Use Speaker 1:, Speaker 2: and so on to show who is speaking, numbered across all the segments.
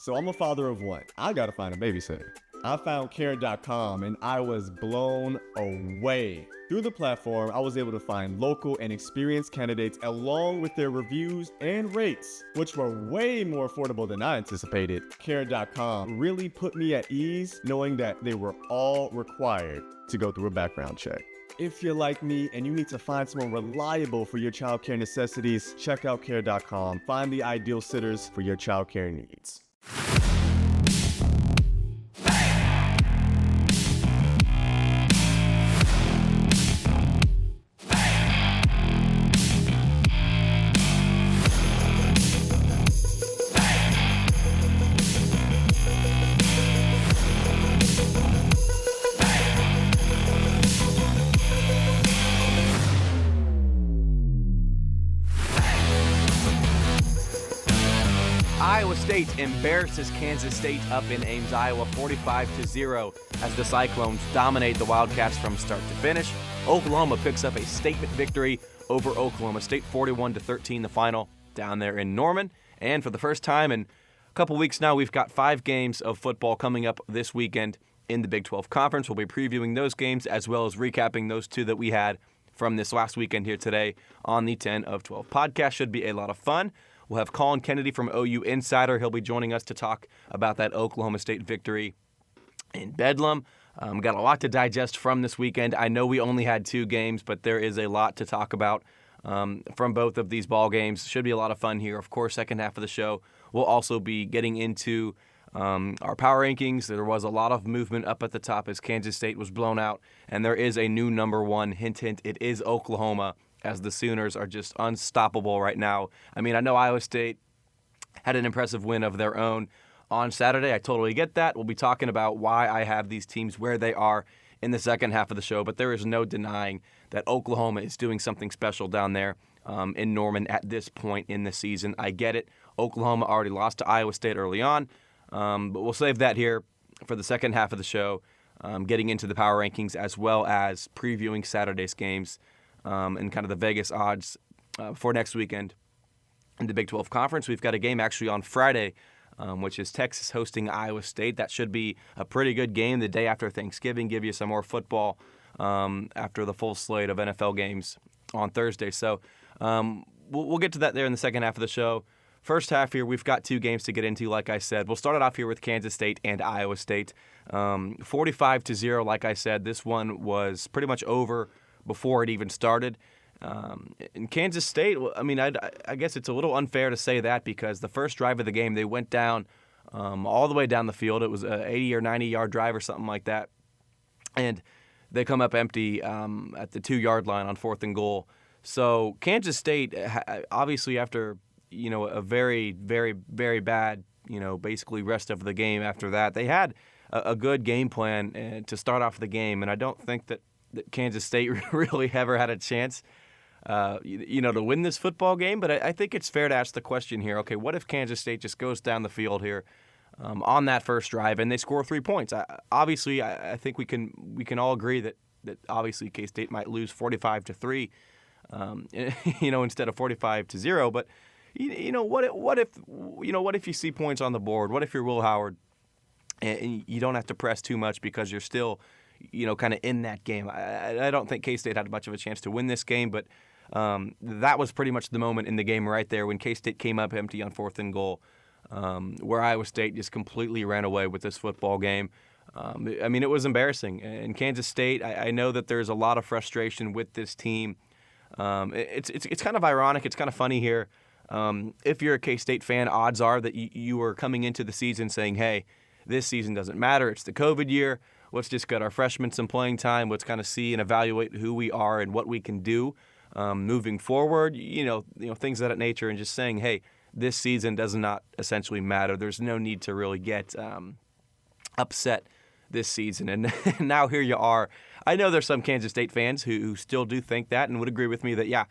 Speaker 1: So I'm a father of one. I gotta find a babysitter. I found Care.com and I was blown away. Through the platform, I was able to find local and experienced candidates along with their reviews and rates, which were way more affordable than I anticipated. Care.com really put me at ease knowing that they were all required to go through a background check. If you're like me and you need to find someone reliable for your childcare necessities, check out Care.com. Find the ideal sitters for your childcare needs.
Speaker 2: Iowa State embarrasses Kansas State up in Ames, Iowa, 45-0 as the Cyclones dominate the Wildcats from start to finish. Oklahoma picks up a statement victory over Oklahoma State, 41-13, the final down there in Norman. And for the first time in a couple weeks now, we've got 5 games of football coming up this weekend in the Big 12 Conference. We'll be previewing those games as well as recapping those 2 that we had from this last weekend here today on the 10 of 12 podcast. Should be a lot of fun. We'll have Collin Kennedy from OU Insider. He'll be joining us to talk about that Oklahoma State victory in Bedlam. Got a lot to digest from this weekend. I know we only had 2 games, but there is a lot to talk about from both of these ball games. Should be a lot of fun here. Of course, second half of the show, we'll also be getting into our power rankings. There was a lot of movement up at the top as Kansas State was blown out, and there is a new number 1. Hint, hint, it is Oklahoma, as the Sooners are just unstoppable right now. I mean, I know Iowa State had an impressive win of their own on Saturday. I totally get that. We'll be talking about why I have these teams where they are in the second half of the show, but there is no denying that Oklahoma is doing something special down there in Norman at this point in the season. I get it. Oklahoma already lost to Iowa State early on, but we'll save that here for the second half of the show, getting into the power rankings as well as previewing Saturday's games. And kind of the Vegas odds for next weekend in the Big 12 Conference. We've got a game actually on Friday, which is Texas hosting Iowa State. That should be a pretty good game the day after Thanksgiving, give you some more football after the full slate of NFL games on Thursday. So we'll get to that there in the second half of the show. First half here, we've got 2 games to get into, like I said. We'll start it off here with Kansas State and Iowa State. 45-0, like I said, this one was pretty much over before it even started. In Kansas State, I mean, I guess it's a little unfair to say that because the first drive of the game, they went down all the way down the field. It was an 80 or 90-yard drive or something like that. And they come up empty at the 2-yard line on 4th and goal. So Kansas State, obviously after, a very, very, very bad, basically rest of the game after that, they had a good game plan to start off the game. And I don't think that Kansas State really ever had a chance, to win this football game. But I think it's fair to ask the question here, okay, what if Kansas State just goes down the field here on that first drive and they score 3 points? Obviously, I think we can all agree that obviously K-State might lose 45-3, instead of 45-0. But what if you see points on the board? What if you're Will Howard and you don't have to press too much because you're still kind of in that game? I don't think K-State had much of a chance to win this game, but that was pretty much the moment in the game right there when K-State came up empty on 4th and goal, where Iowa State just completely ran away with this football game. It was embarrassing. And Kansas State, I know that there's a lot of frustration with this team. It's kind of ironic. It's kind of funny here. If you're a K-State fan, odds are that you were coming into the season saying, hey, this season doesn't matter. It's the COVID year. Let's just get our freshmen some playing time. Let's kind of see and evaluate who we are and what we can do moving forward. Things of that nature, and just saying, hey, this season does not essentially matter. There's no need to really get upset this season. And now here you are. I know there's some Kansas State fans who still do think that and would agree with me that, yeah,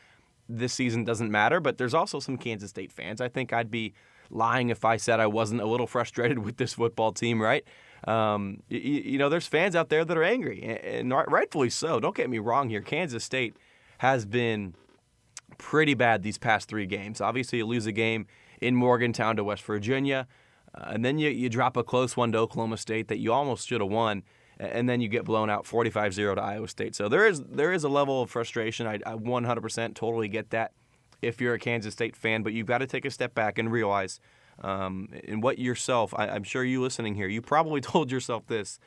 Speaker 2: this season doesn't matter. But there's also some Kansas State fans. I think I'd be lying if I said I wasn't a little frustrated with this football team, right? There's fans out there that are angry, and rightfully so. Don't get me wrong here. Kansas State has been pretty bad these past 3 games. Obviously, you lose a game in Morgantown to West Virginia. And then you drop a close one to Oklahoma State that you almost should have won, and then you get blown out 45-0 to Iowa State. So there is a level of frustration. I 100% totally get that if you're a Kansas State fan, but you've got to take a step back and realize in what yourself, I'm sure you listening here, you probably told yourself this,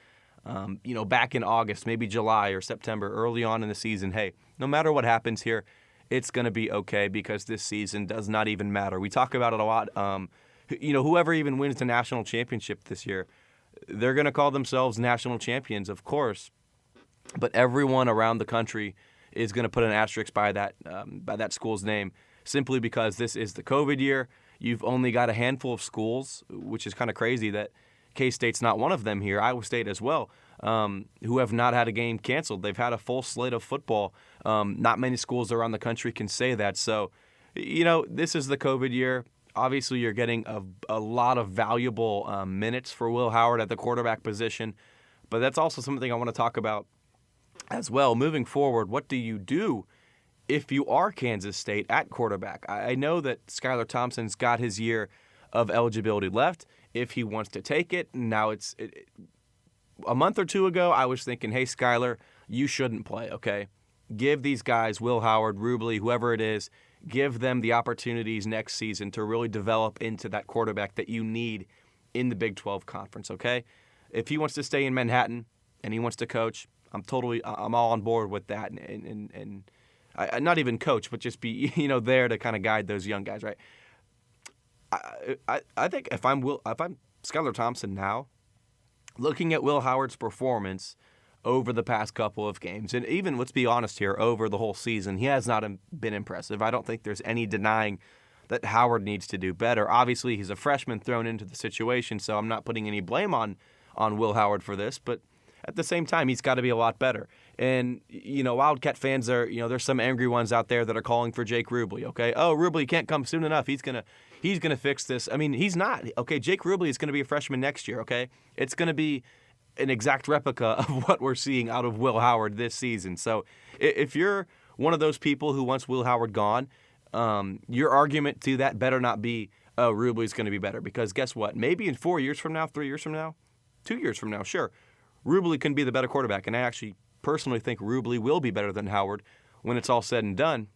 Speaker 2: back in August, maybe July or September, early on in the season, hey, no matter what happens here, it's going to be okay because this season does not even matter. We talk about it a lot. Whoever even wins the national championship this year, they're going to call themselves national champions, of course, but everyone around the country is going to put an asterisk by that school's name simply because this is the COVID year. You've only got a handful of schools, which is kind of crazy that K-State's not one of them here, Iowa State as well, who have not had a game canceled. They've had a full slate of football. Not many schools around the country can say that. So, this is the COVID year. Obviously, you're getting a lot of valuable minutes for Will Howard at the quarterback position, but that's also something I want to talk about as well. Moving forward, what do you do if you are Kansas State at quarterback? I know that Skylar Thompson's got his year of eligibility left if he wants to take it. Now, a month or two ago, I was thinking, hey, Skylar, you shouldn't play, okay? Give these guys, Will Howard, Rubley, whoever it is, give them the opportunities next season to really develop into that quarterback that you need in the Big 12 Conference, okay? If he wants to stay in Manhattan and he wants to coach, I'm all on board with that. And I not even coach, but just be, there to kind of guide those young guys, right? I think if I'm Skylar Thompson now, looking at Will Howard's performance over the past couple of games, and even, let's be honest here, over the whole season, he has not been impressive. I don't think there's any denying that Howard needs to do better. Obviously, he's a freshman thrown into the situation, so I'm not putting any blame on Will Howard for this, but at the same time, he's got to be a lot better. And, Wildcat fans are, there's some angry ones out there that are calling for Jake Rubley, okay? Oh, Rubley can't come soon enough. He's going to fix this. I mean, he's not. Okay, Jake Rubley is going to be a freshman next year, okay? It's going to be an exact replica of what we're seeing out of Will Howard this season. So if you're one of those people who wants Will Howard gone, your argument to that better not be, oh, Rubley's going to be better. Because guess what? Maybe in 4 years from now, 3 years from now, 2 years from now, sure, Rubley can be the better quarterback. And I actually personally think Rubley will be better than Howard when it's all said and done.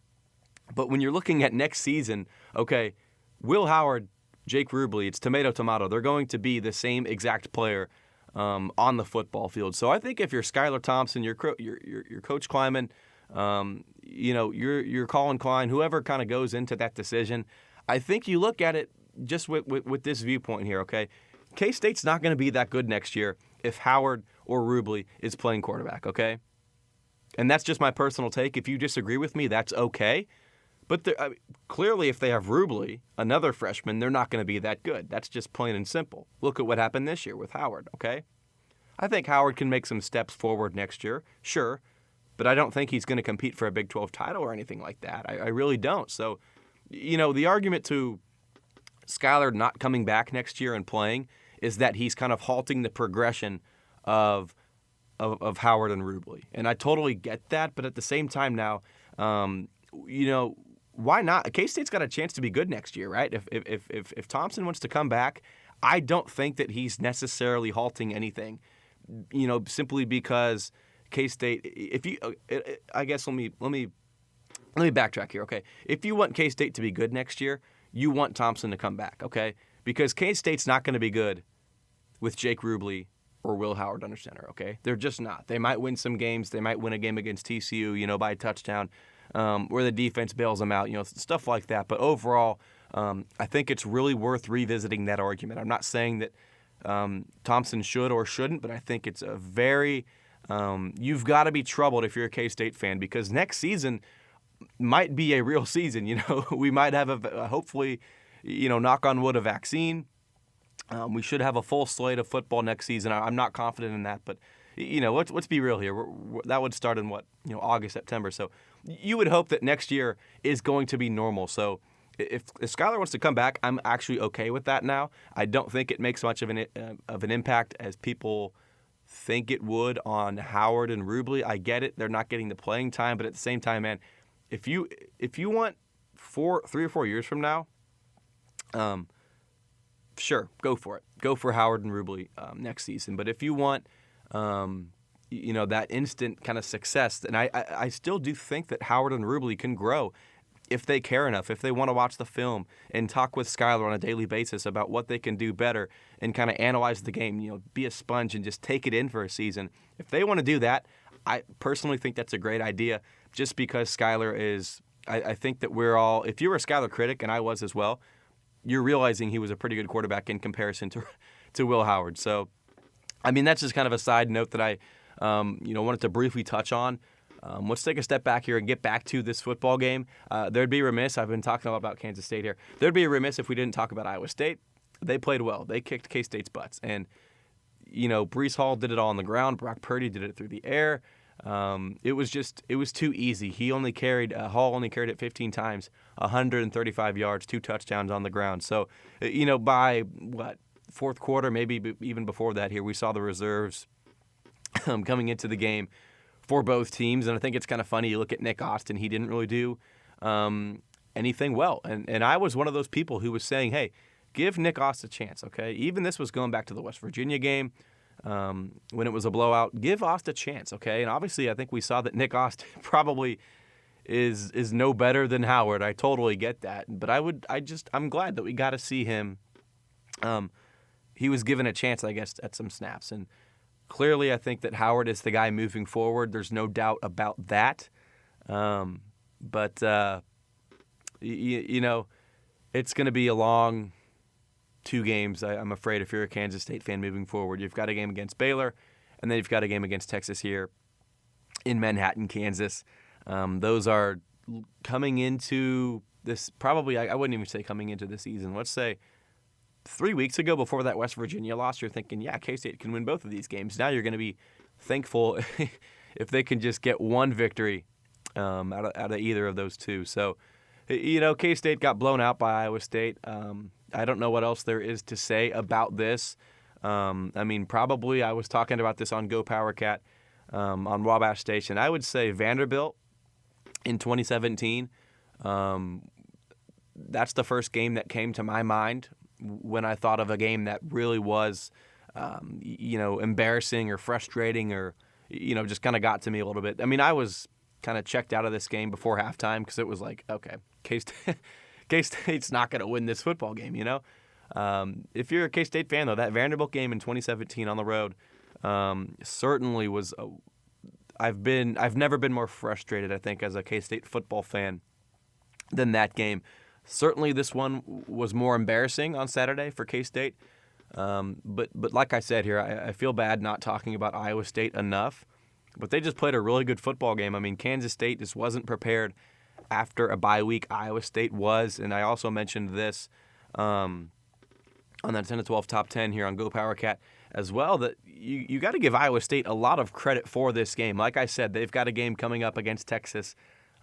Speaker 2: But when you're looking at next season, okay, Will Howard, Jake Rubley, it's tomato. They're going to be the same exact player on the football field. So I think if you're Skylar Thompson, you're Coach Kleiman, you're Collin Klein, whoever kind of goes into that decision, I think you look at it just with this viewpoint here, okay? K-State's not going to be that good next year if Howard or Rubley is playing quarterback, okay? And that's just my personal take. If you disagree with me, that's okay. But clearly, if they have Rubley, another freshman, they're not going to be that good. That's just plain and simple. Look at what happened this year with Howard, okay? I think Howard can make some steps forward next year, sure, but I don't think he's going to compete for a Big 12 title or anything like that. I really don't. So, the argument to Skylar not coming back next year and playing is that he's kind of halting the progression of Howard and Rubley. And I totally get that, but at the same time now, why not? K-State's got a chance to be good next year, right? If Thompson wants to come back, I don't think that he's necessarily halting anything, simply because K-State. I guess let me backtrack here, okay? If you want K-State to be good next year, you want Thompson to come back, okay? Because K-State's not going to be good with Jake Rubley or Will Howard under center, okay? They're just not. They might win some games. They might win a game against TCU, by a touchdown. Where the defense bails them out, stuff like that. But overall, I think it's really worth revisiting that argument. I'm not saying that Thompson should or shouldn't, but I think it's a very you've got to be troubled if you're a K-State fan, because next season might be a real season. We might have hopefully, knock on wood, a vaccine. We should have a full slate of football next season. I'm not confident in that, but let's be real here. That would start in August, September. So you would hope that next year is going to be normal. So if Skylar wants to come back, I'm actually okay with that now. I don't think it makes much of an impact as people think it would on Howard and Rubley. I get it; they're not getting the playing time, but at the same time, man, if you want 3 or 4 years from now, sure, go for it. Go for Howard and Rubley next season. But if you want, that instant kind of success, and I still do think that Howard and Rubley can grow if they care enough, if they want to watch the film and talk with Skylar on a daily basis about what they can do better and kind of analyze the game, be a sponge and just take it in for a season. If they want to do that, I personally think that's a great idea just because Skylar is, I think that we're all, if you were a Skylar critic, and I was as well, you're realizing he was a pretty good quarterback in comparison to Will Howard. So, I mean, that's just kind of a side note that I, wanted to briefly touch on. Let's take a step back here and get back to this football game. There'd be remiss, I've been talking a lot about Kansas State here. There'd be remiss if we didn't talk about Iowa State. They played well. They kicked K-State's butts. And, Breece Hall did it all on the ground. Brock Purdy did it through the air. It was too easy. Hall only carried it 15 times, 135 yards, 2 touchdowns on the ground. So, by fourth quarter, maybe even before that here, we saw the reserves coming into the game for both teams. And I think it's kind of funny. You look at Nick Austin, he didn't really do anything well. And I was one of those people who was saying, hey, give Nick Austin a chance, okay? Even this was going back to the West Virginia game when it was a blowout. Give Austin a chance, okay? And obviously I think we saw that Nick Austin probably is no better than Howard. I totally get that. But I'm glad that we got to see him. He was given a chance, I guess, at some snaps. And clearly, I think that Howard is the guy moving forward. There's no doubt about that. But it's going to be a long 2 games, I'm afraid, if you're a Kansas State fan moving forward. You've got a game against Baylor, and then you've got a game against Texas here in Manhattan, Kansas. Those are coming into this, probably, I wouldn't even say coming into the season. Let's say 3 weeks ago before that West Virginia loss, you're thinking, yeah, K-State can win both of these games. Now you're going to be thankful if they can just get one victory out of either of those two. So, K-State got blown out by Iowa State. I don't know what else there is to say about this. Probably I was talking about this on Go Powercat on Wabash Station. I would say Vanderbilt in 2017, that's the first game that came to my mind when I thought of a game that really was, embarrassing or frustrating or, just kind of got to me a little bit. I mean, I was kind of checked out of this game before halftime because it was like, okay, K-State's not going to win this football game, If you're a K-State fan, though, that Vanderbilt game in 2017 on the road certainly was I've never been more frustrated, I think, as a K-State football fan than that game. Certainly this one was more embarrassing on Saturday for K-State. But like I said here, I feel bad not talking about Iowa State enough. But they just played a really good football game. I mean, Kansas State just wasn't prepared after a bye week. Iowa State was. And I also mentioned this on that 10 to 12 top 10 here on Go Powercat as well, that you got to give Iowa State a lot of credit for this game. Like I said, they've got a game coming up against Texas.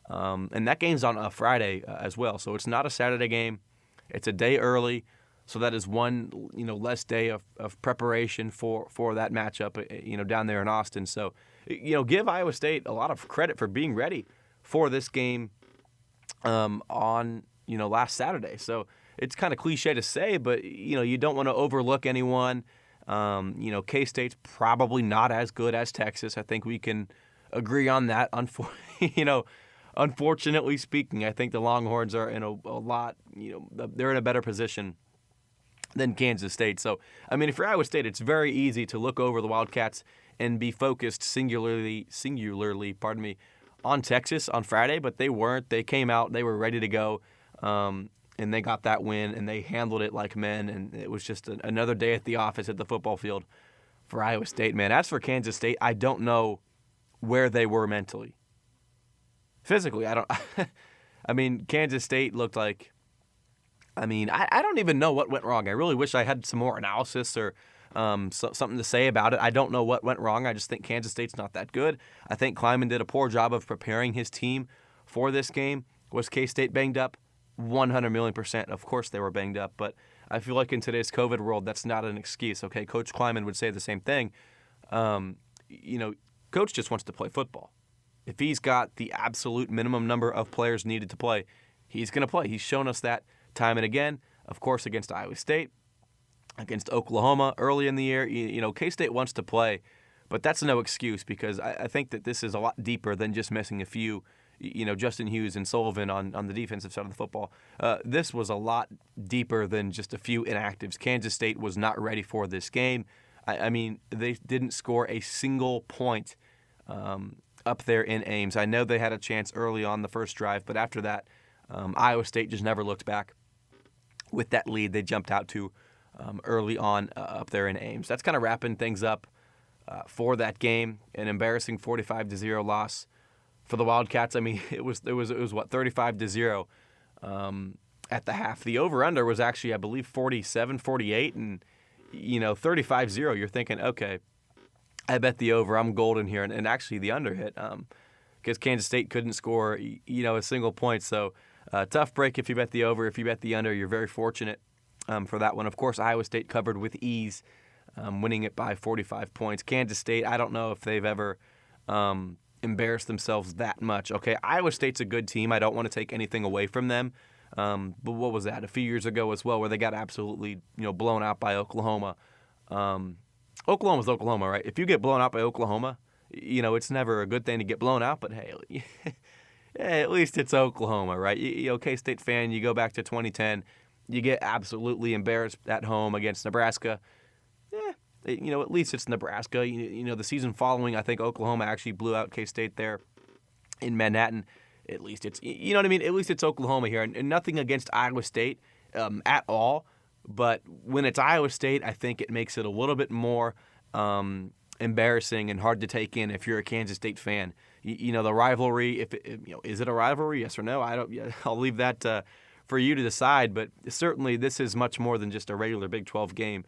Speaker 2: And that game's on a Friday as well. So it's not a Saturday game. It's a day early. So that is one, less day of preparation for that matchup, down there in Austin. So, give Iowa State a lot of credit for being ready for this game on, last Saturday. So it's kind of cliche to say, but, you don't want to overlook anyone. K-State's probably not as good as Texas. I think we can agree on that. Unfortunately speaking, I think the Longhorns are in a lot, they're in a better position than Kansas State. So, if you're Iowa State, it's very easy to look over the Wildcats and be focused singularly, on Texas on Friday, but they weren't. They came out, they were ready to go, and they got that win, and they handled it like men, and it was just another day at the office at the football field for Iowa State, man. As for Kansas State, I don't know where they were mentally. Physically, I don't. Kansas State looked like. I don't even know what went wrong. I really wish I had some more analysis or something to say about it. I don't know what went wrong. I just think Kansas State's not that good. I think Kleiman did a poor job of preparing his team for this game. Was K-State banged up? 100,000,000%. Of course they were banged up, but I feel like in today's COVID world, that's not an excuse. Okay, Coach Kleiman would say the same thing. Coach just wants to play football. If he's got the absolute minimum number of players needed to play, he's going to play. He's shown us that time and again, of course, against Iowa State. against Oklahoma early in the year. K-State wants to play, but that's no excuse because I think that this is a lot deeper than just missing a few, Justin Hughes and Sullivan on the defensive side of the football. This was a lot deeper than just a few inactives. Kansas State was not ready for this game. I mean, they didn't score a single point up there in Ames. I know they had a chance early on the first drive, but after that, Iowa State just never looked back with that lead they jumped out to early on up there in Ames. That's kind of wrapping things up for that game. An embarrassing 45-0 loss for the Wildcats. I mean, it was what, 35-0 at the half. The over/under was actually, I believe, 47, 48, and 35-0. You're thinking, okay, I bet the over. I'm golden here, and actually the under hit because Kansas State couldn't score a single point. So tough break if you bet the over. If you bet the under, you're very fortunate for that one. Of course, Iowa State covered with ease, winning it by 45 points. Kansas State, I don't know if they've ever embarrassed themselves that much. Okay, Iowa State's a good team. I don't want to take anything away from them. But what was that, a few years ago as well, where they got absolutely blown out by Oklahoma. Oklahoma's Oklahoma, right? If you get blown out by Oklahoma, it's never a good thing to get blown out, but hey, at least it's Oklahoma, right? K-State fan, you go back to 2010, you get absolutely embarrassed at home against Nebraska. At least it's Nebraska. The season following, I think Oklahoma actually blew out K-State there in Manhattan. At least it's, what I mean? At least it's Oklahoma here. And nothing against Iowa State at all. But when it's Iowa State, I think it makes it a little bit more embarrassing and hard to take in if you're a Kansas State fan. The rivalry, is it a rivalry? Yes or no? I'll leave that for you to decide. But certainly this is much more than just a regular Big 12 game.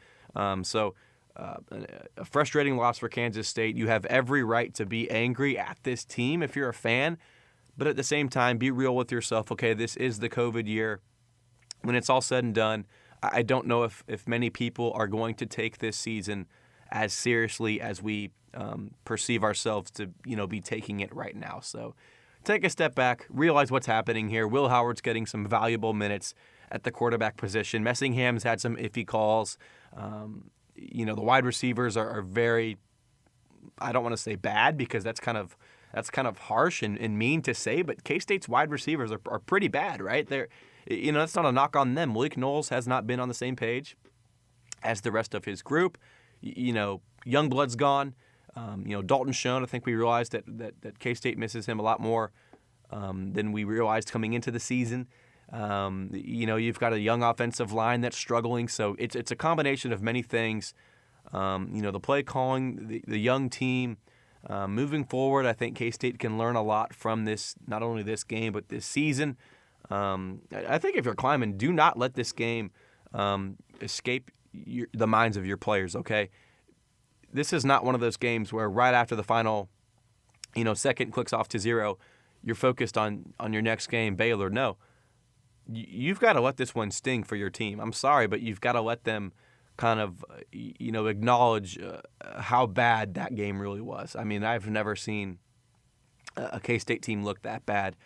Speaker 2: So a frustrating loss for Kansas State. You have every right to be angry at this team if you're a fan. But at the same time, be real with yourself. Okay, this is the COVID year. When it's all said and done, I don't know if many people are going to take this season as seriously as we perceive ourselves to be taking it right now. So take a step back, realize what's happening here. Will Howard's getting some valuable minutes at the quarterback position. Messingham's had some iffy calls. The wide receivers are very, I don't want to say bad because that's kind of harsh and mean to say, but K-State's wide receivers are pretty bad, right? They're, that's not a knock on them. Malik Knowles has not been on the same page as the rest of his group. Youngblood's gone. Dalton Schoen, I think we realized that K-State misses him a lot more than we realized coming into the season. You've got a young offensive line that's struggling, so it's a combination of many things. The play calling, the young team. Moving forward, I think K-State can learn a lot from this, not only this game, but this season. I think if you're climbing, do not let this game escape the minds of your players, okay? This is not one of those games where right after the final, second clicks off to 0, you're focused on your next game, Baylor. No. You've got to let this one sting for your team. I'm sorry, but you've got to let them kind of, acknowledge how bad that game really was. I mean, I've never seen a K-State team look that bad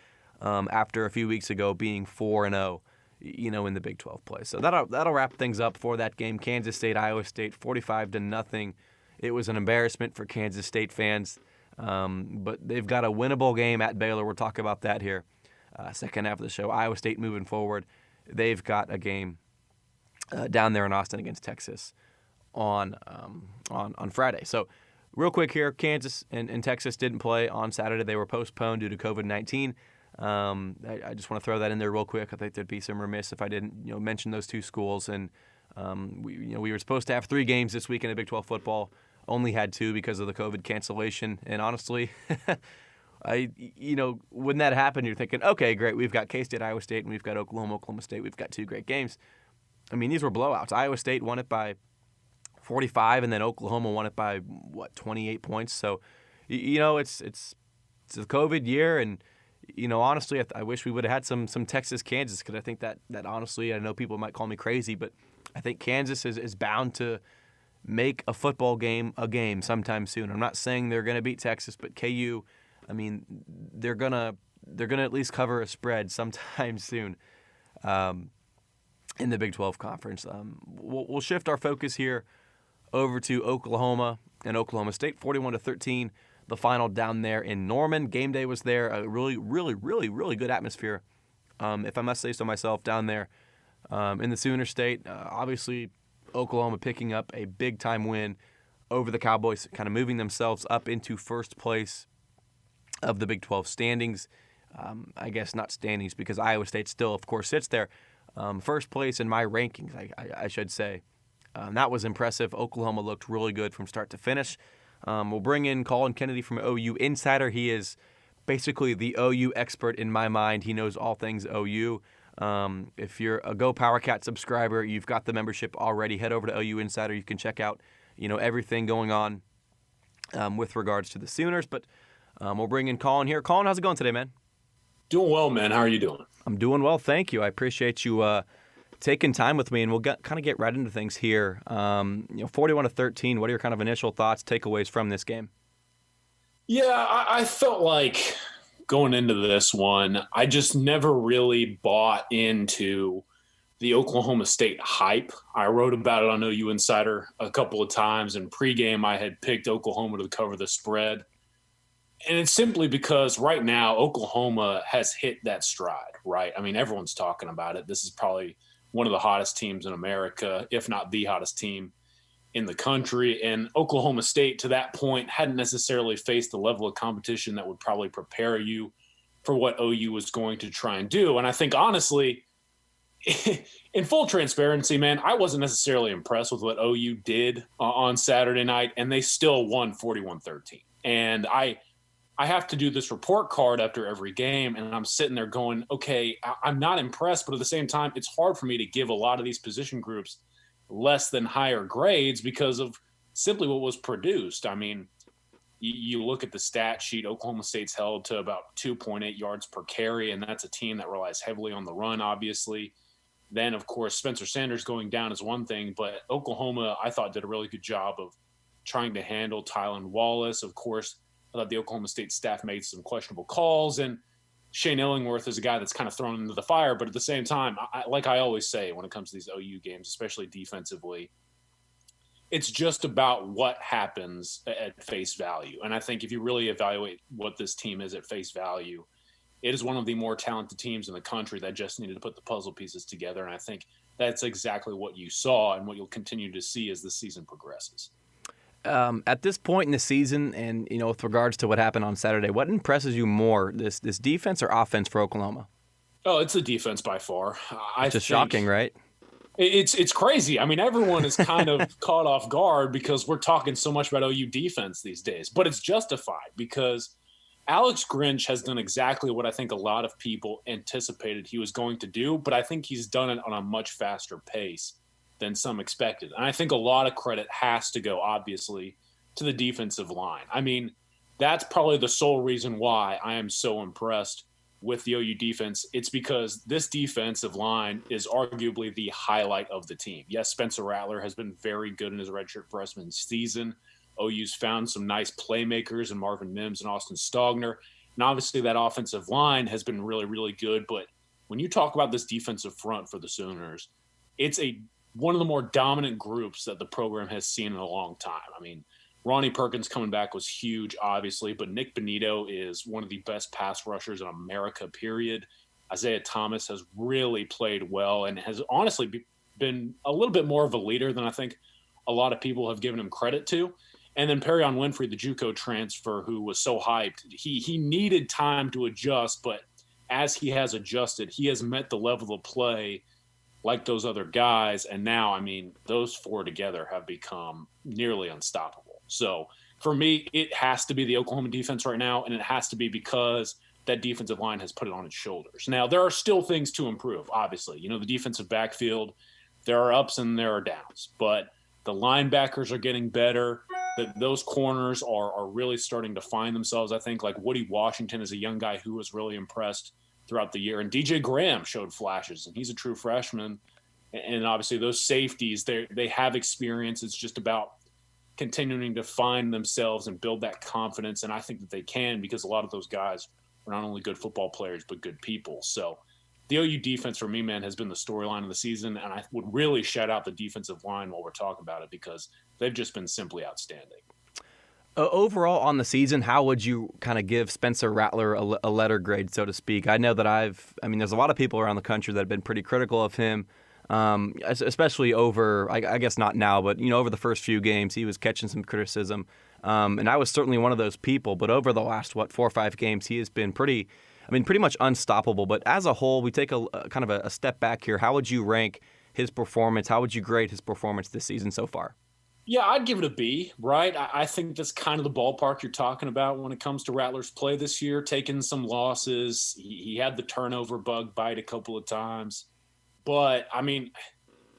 Speaker 2: after a few weeks ago being 4-0, in the Big 12 play. So that'll wrap things up for that game. Kansas State, Iowa State, 45-0. It was an embarrassment for Kansas State fans, but they've got a winnable game at Baylor. We'll talk about that here second half of the show. Iowa State moving forward. They've got a game down there in Austin against Texas on Friday. So real quick here, Kansas and Texas didn't play on Saturday. They were postponed due to COVID-19. I just want to throw that in there real quick. I think there'd be some remiss if I didn't mention those two schools. And we were supposed to have 3 games this week in Big 12 football. Only had 2 because of the COVID cancellation. And honestly, when that happened, you're thinking, okay, great. We've got K-State, Iowa State, and we've got Oklahoma State. We've got 2 great games. I mean, these were blowouts. Iowa State won it by 45, and then Oklahoma won it by 28 points. So, it's the COVID year, and honestly, I wish we would have had some Texas Kansas, because I think that honestly, I know people might call me crazy, but I think Kansas is bound to make a football game a game sometime soon. I'm not saying they're going to beat Texas, but KU, I mean, they're gonna at least cover a spread sometime soon. in the Big 12 Conference. We'll shift our focus here over to Oklahoma and Oklahoma State, 41-13, the final down there in Norman. Game day was there, a really, really, really, really good atmosphere, if I must say so myself, down there in the Sooner State. Obviously, Oklahoma picking up a big-time win over the Cowboys, kind of moving themselves up into first place of the Big 12 standings. I guess not standings because Iowa State still, of course, sits there. First place in my rankings, I should say. That was impressive. Oklahoma looked really good from start to finish. We'll bring in Collin Kennedy from OU Insider. He is basically the OU expert in my mind. He knows all things OU. If you're a Go Powercat subscriber, you've got the membership already. Head over to OU Insider. You can check out, everything going on with regards to the Sooners. But we'll bring in Collin here. Collin, how's it going today, man?
Speaker 3: Doing well, man. How are you doing?
Speaker 2: I'm doing well, thank you. I appreciate you taking time with me, and we'll kind of get right into things here. 41-13. What are your kind of initial thoughts, takeaways from this game?
Speaker 3: Yeah, I felt like going into this one, I just never really bought into the Oklahoma State hype. I wrote about it on OU Insider a couple of times, and pregame I had picked Oklahoma to cover the spread. And it's simply because right now Oklahoma has hit that stride, right? I mean, everyone's talking about it. This is probably one of the hottest teams in America, if not the hottest team in the country. And Oklahoma State, to that point, hadn't necessarily faced the level of competition that would probably prepare you for what OU was going to try and do. And I think, honestly, in full transparency, man, I wasn't necessarily impressed with what OU did on Saturday night, and they still won 41-13. And I have to do this report card after every game, and I'm sitting there going, okay, I'm not impressed, but at the same time, it's hard for me to give a lot of these position groups less than higher grades because of simply what was produced. I mean, you look at the stat sheet, Oklahoma State's held to about 2.8 yards per carry, and that's a team that relies heavily on the run, obviously. Then, of course, Spencer Sanders going down is one thing, but Oklahoma, I thought, did a really good job of trying to handle Tylan Wallace. Of course, I thought the Oklahoma State staff made some questionable calls, and Shane Illingworth is a guy that's kind of thrown into the fire. But at the same time, like I always say when it comes to these OU games, especially defensively, it's just about what happens at face value. And I think if you really evaluate what this team is at face value, it is one of the more talented teams in the country that just needed to put the puzzle pieces together. And I think that's exactly what you saw and what you'll continue to see as the season progresses.
Speaker 2: At this point in the season, and with regards to what happened on Saturday, what impresses you more, this defense or offense for Oklahoma?
Speaker 3: Oh, it's the defense by far.
Speaker 2: It's just shocking, right?
Speaker 3: It's crazy. I mean, everyone is kind of caught off guard because we're talking so much about OU defense these days, but it's justified because Alex Grinch has done exactly what I think a lot of people anticipated he was going to do, but I think he's done it on a much faster pace than some expected. And I think a lot of credit has to go, obviously, to the defensive line. I mean, that's probably the sole reason why I am so impressed with the OU defense. It's because this defensive line is arguably the highlight of the team. Yes, Spencer Rattler has been very good in his redshirt freshman season. OU's found some nice playmakers in Marvin Mims and Austin Stogner. And obviously that offensive line has been really, really good. But when you talk about this defensive front for the Sooners, it's one of the more dominant groups that the program has seen in a long time. I mean, Ronnie Perkins coming back was huge, obviously, but Nick Benito is one of the best pass rushers in America, period. Isaiah Thomas has really played well and has honestly been a little bit more of a leader than I think a lot of people have given him credit to. And then Perrion Winfrey, the JUCO transfer, who was so hyped, he needed time to adjust, but as he has adjusted, he has met the level of play like those other guys. And now, I mean, those four together have become nearly unstoppable. So for me, it has to be the Oklahoma defense right now, and it has to be because that defensive line has put it on its shoulders. Now, there are still things to improve, obviously. The defensive backfield, there are ups and there are downs, but the linebackers are getting better. Those corners are really starting to find themselves. I think like Woody Washington is a young guy who was really impressed throughout the year. And DJ Graham showed flashes, and he's a true freshman. And obviously those safeties, they have experience. It's just about continuing to find themselves and build that confidence. And I think that they can, because a lot of those guys are not only good football players, but good people. So the OU defense for me, man, has been the storyline of the season. And I would really shout out the defensive line while we're talking about it because they've just been simply outstanding.
Speaker 2: Overall on the season, how would you kind of give Spencer Rattler a letter grade, so to speak? I know that there's a lot of people around the country that have been pretty critical of him, especially over, I guess not now, but, over the first few games, he was catching some criticism. And I was certainly one of those people, but over the last, 4 or 5 games, he has been pretty much unstoppable. But as a whole, we take a kind of a step back here. How would you rank his performance? How would you grade his performance this season so far?
Speaker 3: Yeah, I'd give it a B, right? I think that's kind of the ballpark you're talking about when it comes to Rattler's play this year, taking some losses. He had the turnover bug bite a couple of times. But,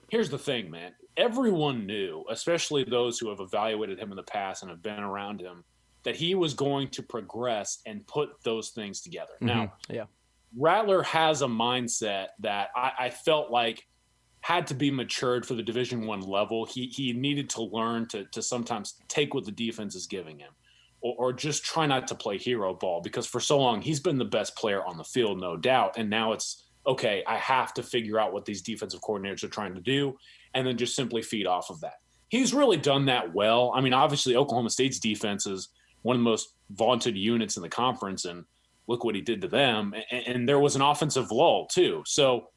Speaker 3: here's the thing, man. Everyone knew, especially those who have evaluated him in the past and have been around him, that he was going to progress and put those things together.
Speaker 2: Mm-hmm.
Speaker 3: Now,
Speaker 2: yeah.
Speaker 3: Rattler has a mindset that I felt like had to be matured for the Division I level. He needed to learn to sometimes take what the defense is giving him or just try not to play hero ball, because for so long he's been the best player on the field, no doubt. And now it's, okay, I have to figure out what these defensive coordinators are trying to do and then just simply feed off of that. He's really done that well. Obviously Oklahoma State's defense is one of the most vaunted units in the conference, and look what he did to them. And there was an offensive lull too. So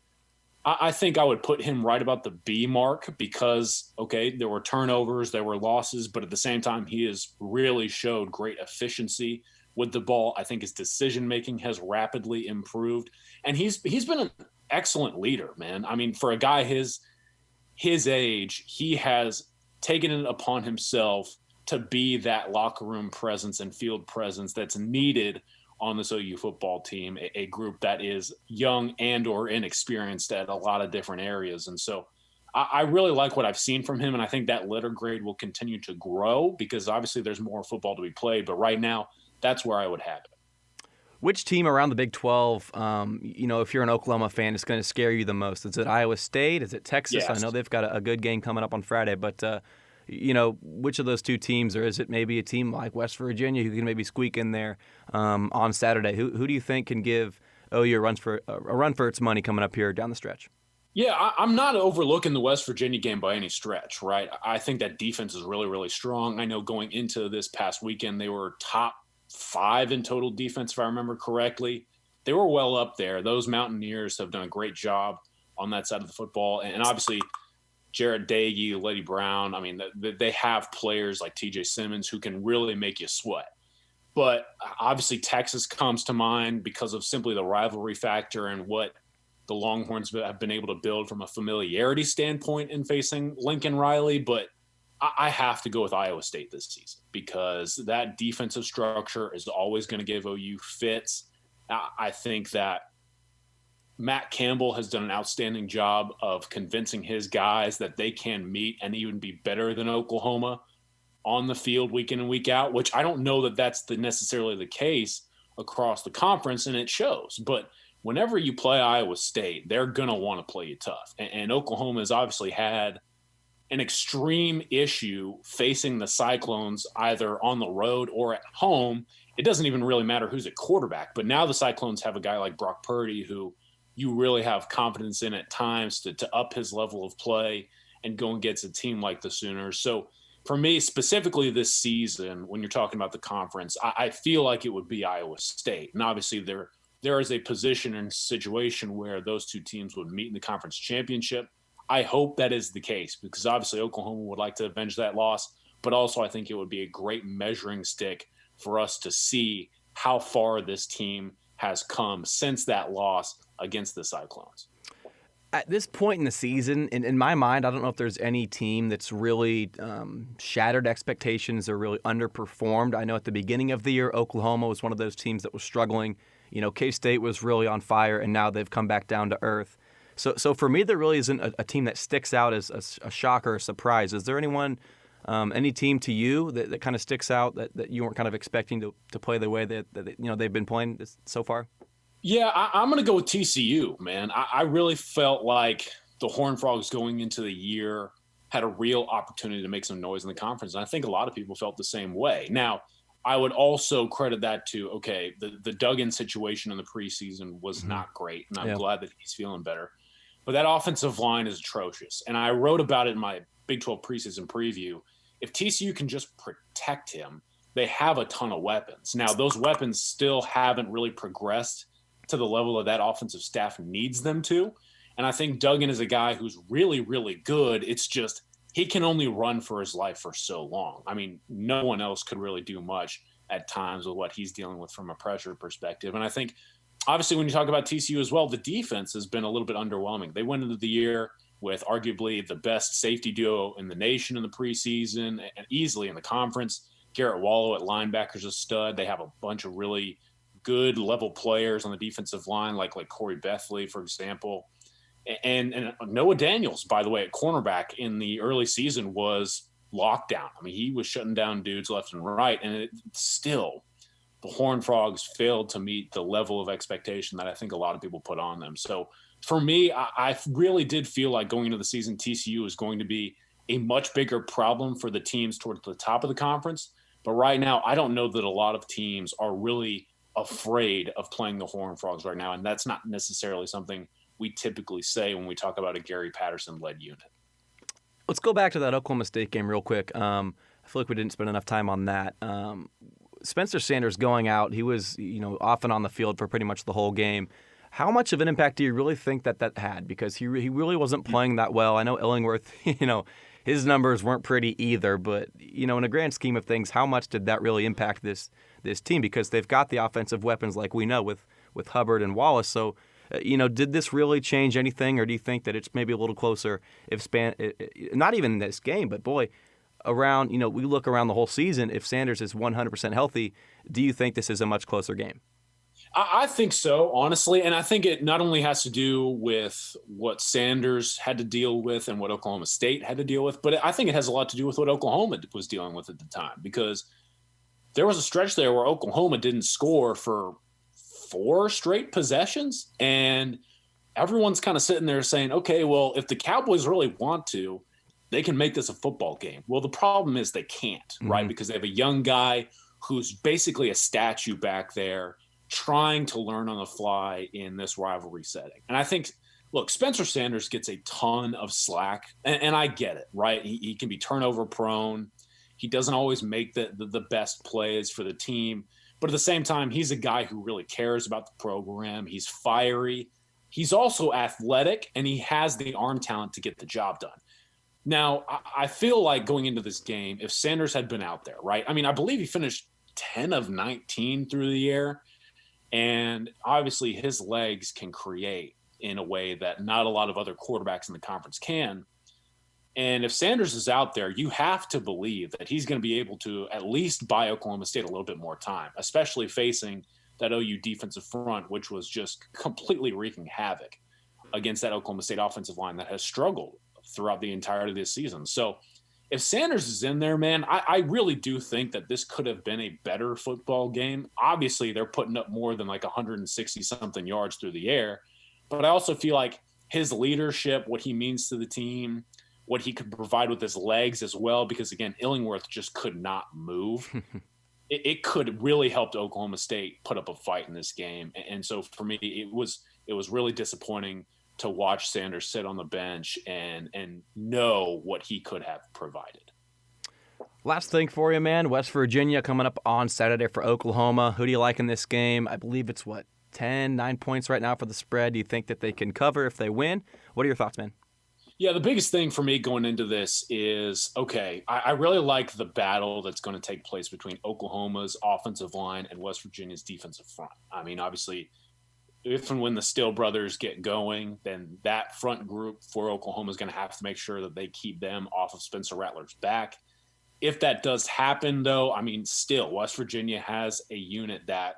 Speaker 3: I think I would put him right about the B mark because, okay, there were turnovers, there were losses, but at the same time, he has really showed great efficiency with the ball. I think his decision-making has rapidly improved, and he's been an excellent leader, man. For a guy his age, he has taken it upon himself to be that locker room presence and field presence that's needed on this OU football team, a group that is young and or inexperienced at a lot of different areas. And so I really like what I've seen from him, and I think that letter grade will continue to grow because obviously there's more football to be played, but right now that's where I would have it.
Speaker 2: Which team around the Big 12, if you're an Oklahoma fan, is going to scare you the most? Is it Iowa State? Is it Texas?
Speaker 3: Yes.
Speaker 2: I know they've got a good game coming up on Friday, but which of those two teams, or is it maybe a team like West Virginia who can maybe squeak in there on Saturday? Who do you think can give OU a run for its money coming up here down the stretch?
Speaker 3: Yeah, I'm not overlooking the West Virginia game by any stretch, right? I think that defense is really, really strong. I know going into this past weekend, they were top 5 in total defense, if I remember correctly. They were well up there. Those Mountaineers have done a great job on that side of the football. And obviously, Jarrett Dagey, Lady Brown, they have players like TJ Simmons who can really make you sweat. But obviously Texas comes to mind because of simply the rivalry factor and what the Longhorns have been able to build from a familiarity standpoint in facing Lincoln Riley. But I have to go with Iowa State this season because that defensive structure is always going to give OU fits. I think that Matt Campbell has done an outstanding job of convincing his guys that they can meet and even be better than Oklahoma on the field week in and week out, which I don't know that that's necessarily the case across the conference, and it shows. But whenever you play Iowa State, they're going to want to play you tough. And Oklahoma has obviously had an extreme issue facing the Cyclones either on the road or at home. It doesn't even really matter who's at quarterback. But now the Cyclones have a guy like Brock Purdy who you really have confidence in at times to up his level of play and go against a team like the Sooners. So for me, specifically this season, when you're talking about the conference, I feel like it would be Iowa State. And obviously there is a position and situation where those two teams would meet in the conference championship. I hope that is the case because obviously Oklahoma would like to avenge that loss, but also I think it would be a great measuring stick for us to see how far this team has come since that loss against the Cyclones.
Speaker 2: At this point in the season, in my mind, I don't know if there's any team that's really shattered expectations or really underperformed. I know at the beginning of the year, Oklahoma was one of those teams that was struggling. K-State was really on fire, and now they've come back down to earth. So for me, there really isn't a team that sticks out as a shock or a surprise. Is there anyone, any team to you that kind of sticks out that you weren't kind of expecting to play the way that they've been playing so far?
Speaker 3: Yeah, I'm going to go with TCU, man. I really felt like the Horned Frogs going into the year had a real opportunity to make some noise in the conference, and I think a lot of people felt the same way. Now, I would also credit that to, okay, the Duggan situation in the preseason was not great, and I'm glad that he's feeling better. But that offensive line is atrocious. And I wrote about it in my Big 12 preseason preview. If TCU can just protect him, they have a ton of weapons. Now, those weapons still haven't really progressed to the level that offensive staff needs them to. And I think Duggan is a guy who's really, really good. It's just he can only run for his life for so long. I mean, no one else could really do much at times with what he's dealing with from a pressure perspective. And I think, obviously, when you talk about TCU as well, the defense has been a little bit underwhelming. They went into the year with arguably the best safety duo in the nation in the preseason and easily in the conference. Garrett Wallow at linebacker's a stud. They have a bunch of really good level players on the defensive line, like Corey Bethley, for example. And Noah Daniels, by the way, at cornerback in the early season was locked down. I mean, he was shutting down dudes left and right, and still the Horned Frogs failed to meet the level of expectation that I think a lot of people put on them. So for me, I really did feel like going into the season, TCU is going to be a much bigger problem for the teams towards the top of the conference. But right now, I don't know that a lot of teams are really afraid of playing the Horned Frogs right now, and that's not necessarily something we typically say when we talk about a Gary Patterson-led unit.
Speaker 2: Let's go back to that Oklahoma State game real quick. I feel like we didn't spend enough time on that. Spencer Sanders going out, he was off and on the field for pretty much the whole game. How much of an impact do you really think that had? Because he really wasn't playing that well. I know Illingworth, his numbers weren't pretty either. But, in a grand scheme of things, how much did that really impact this team? Because they've got the offensive weapons like we know with Hubbard and Wallace. So, did this really change anything, or do you think that it's maybe a little closer if not even this game, but boy, around, we look around the whole season, if Sanders is 100% healthy, do you think this is a much closer game?
Speaker 3: I think so, honestly. And I think it not only has to do with what Sanders had to deal with and what Oklahoma State had to deal with, but I think it has a lot to do with what Oklahoma was dealing with at the time, because there was a stretch there where Oklahoma didn't score for 4 straight possessions, and everyone's kind of sitting there saying, okay, well, if the Cowboys really want to, they can make this a football game. Well, the problem is they can't, right? Because they have a young guy who's basically a statue back there trying to learn on the fly in this rivalry setting. And I think, look, Spencer Sanders gets a ton of slack, and I get it, right? He can be turnover prone. He doesn't always make the best plays for the team. But at the same time, he's a guy who really cares about the program. He's fiery. He's also athletic, and he has the arm talent to get the job done. Now, I feel like going into this game, if Sanders had been out there, right? I mean, I believe he finished 10 of 19 through the air, and obviously his legs can create in a way that not a lot of other quarterbacks in the conference can. And if Sanders is out there, you have to believe that he's going to be able to at least buy Oklahoma State a little bit more time, especially facing that OU defensive front, which was just completely wreaking havoc against that Oklahoma State offensive line that has struggled throughout the entirety of this season. So if Sanders is in there, man, I really do think that this could have been a better football game. Obviously, they're putting up more than like 160-something yards through the air. But I also feel like his leadership, what he means to the team, what he could provide with his legs as well, because, again, Illingworth just could not move. It could really help Oklahoma State put up a fight in this game. And so for me, it was really disappointing to watch Sanders sit on the bench and know what he could have provided.
Speaker 2: Last thing for you, man. West Virginia coming up on Saturday for Oklahoma. Who do you like in this game? I believe it's 9 points right now for the spread. Do you think that they can cover if they win? What are your thoughts, man?
Speaker 3: Yeah, the biggest thing for me going into this is, okay, I really like the battle that's going to take place between Oklahoma's offensive line and West Virginia's defensive front. I mean, obviously, if and when the Still brothers get going, then that front group for Oklahoma is going to have to make sure that they keep them off of Spencer Rattler's back. If that does happen, though, I mean, still, West Virginia has a unit that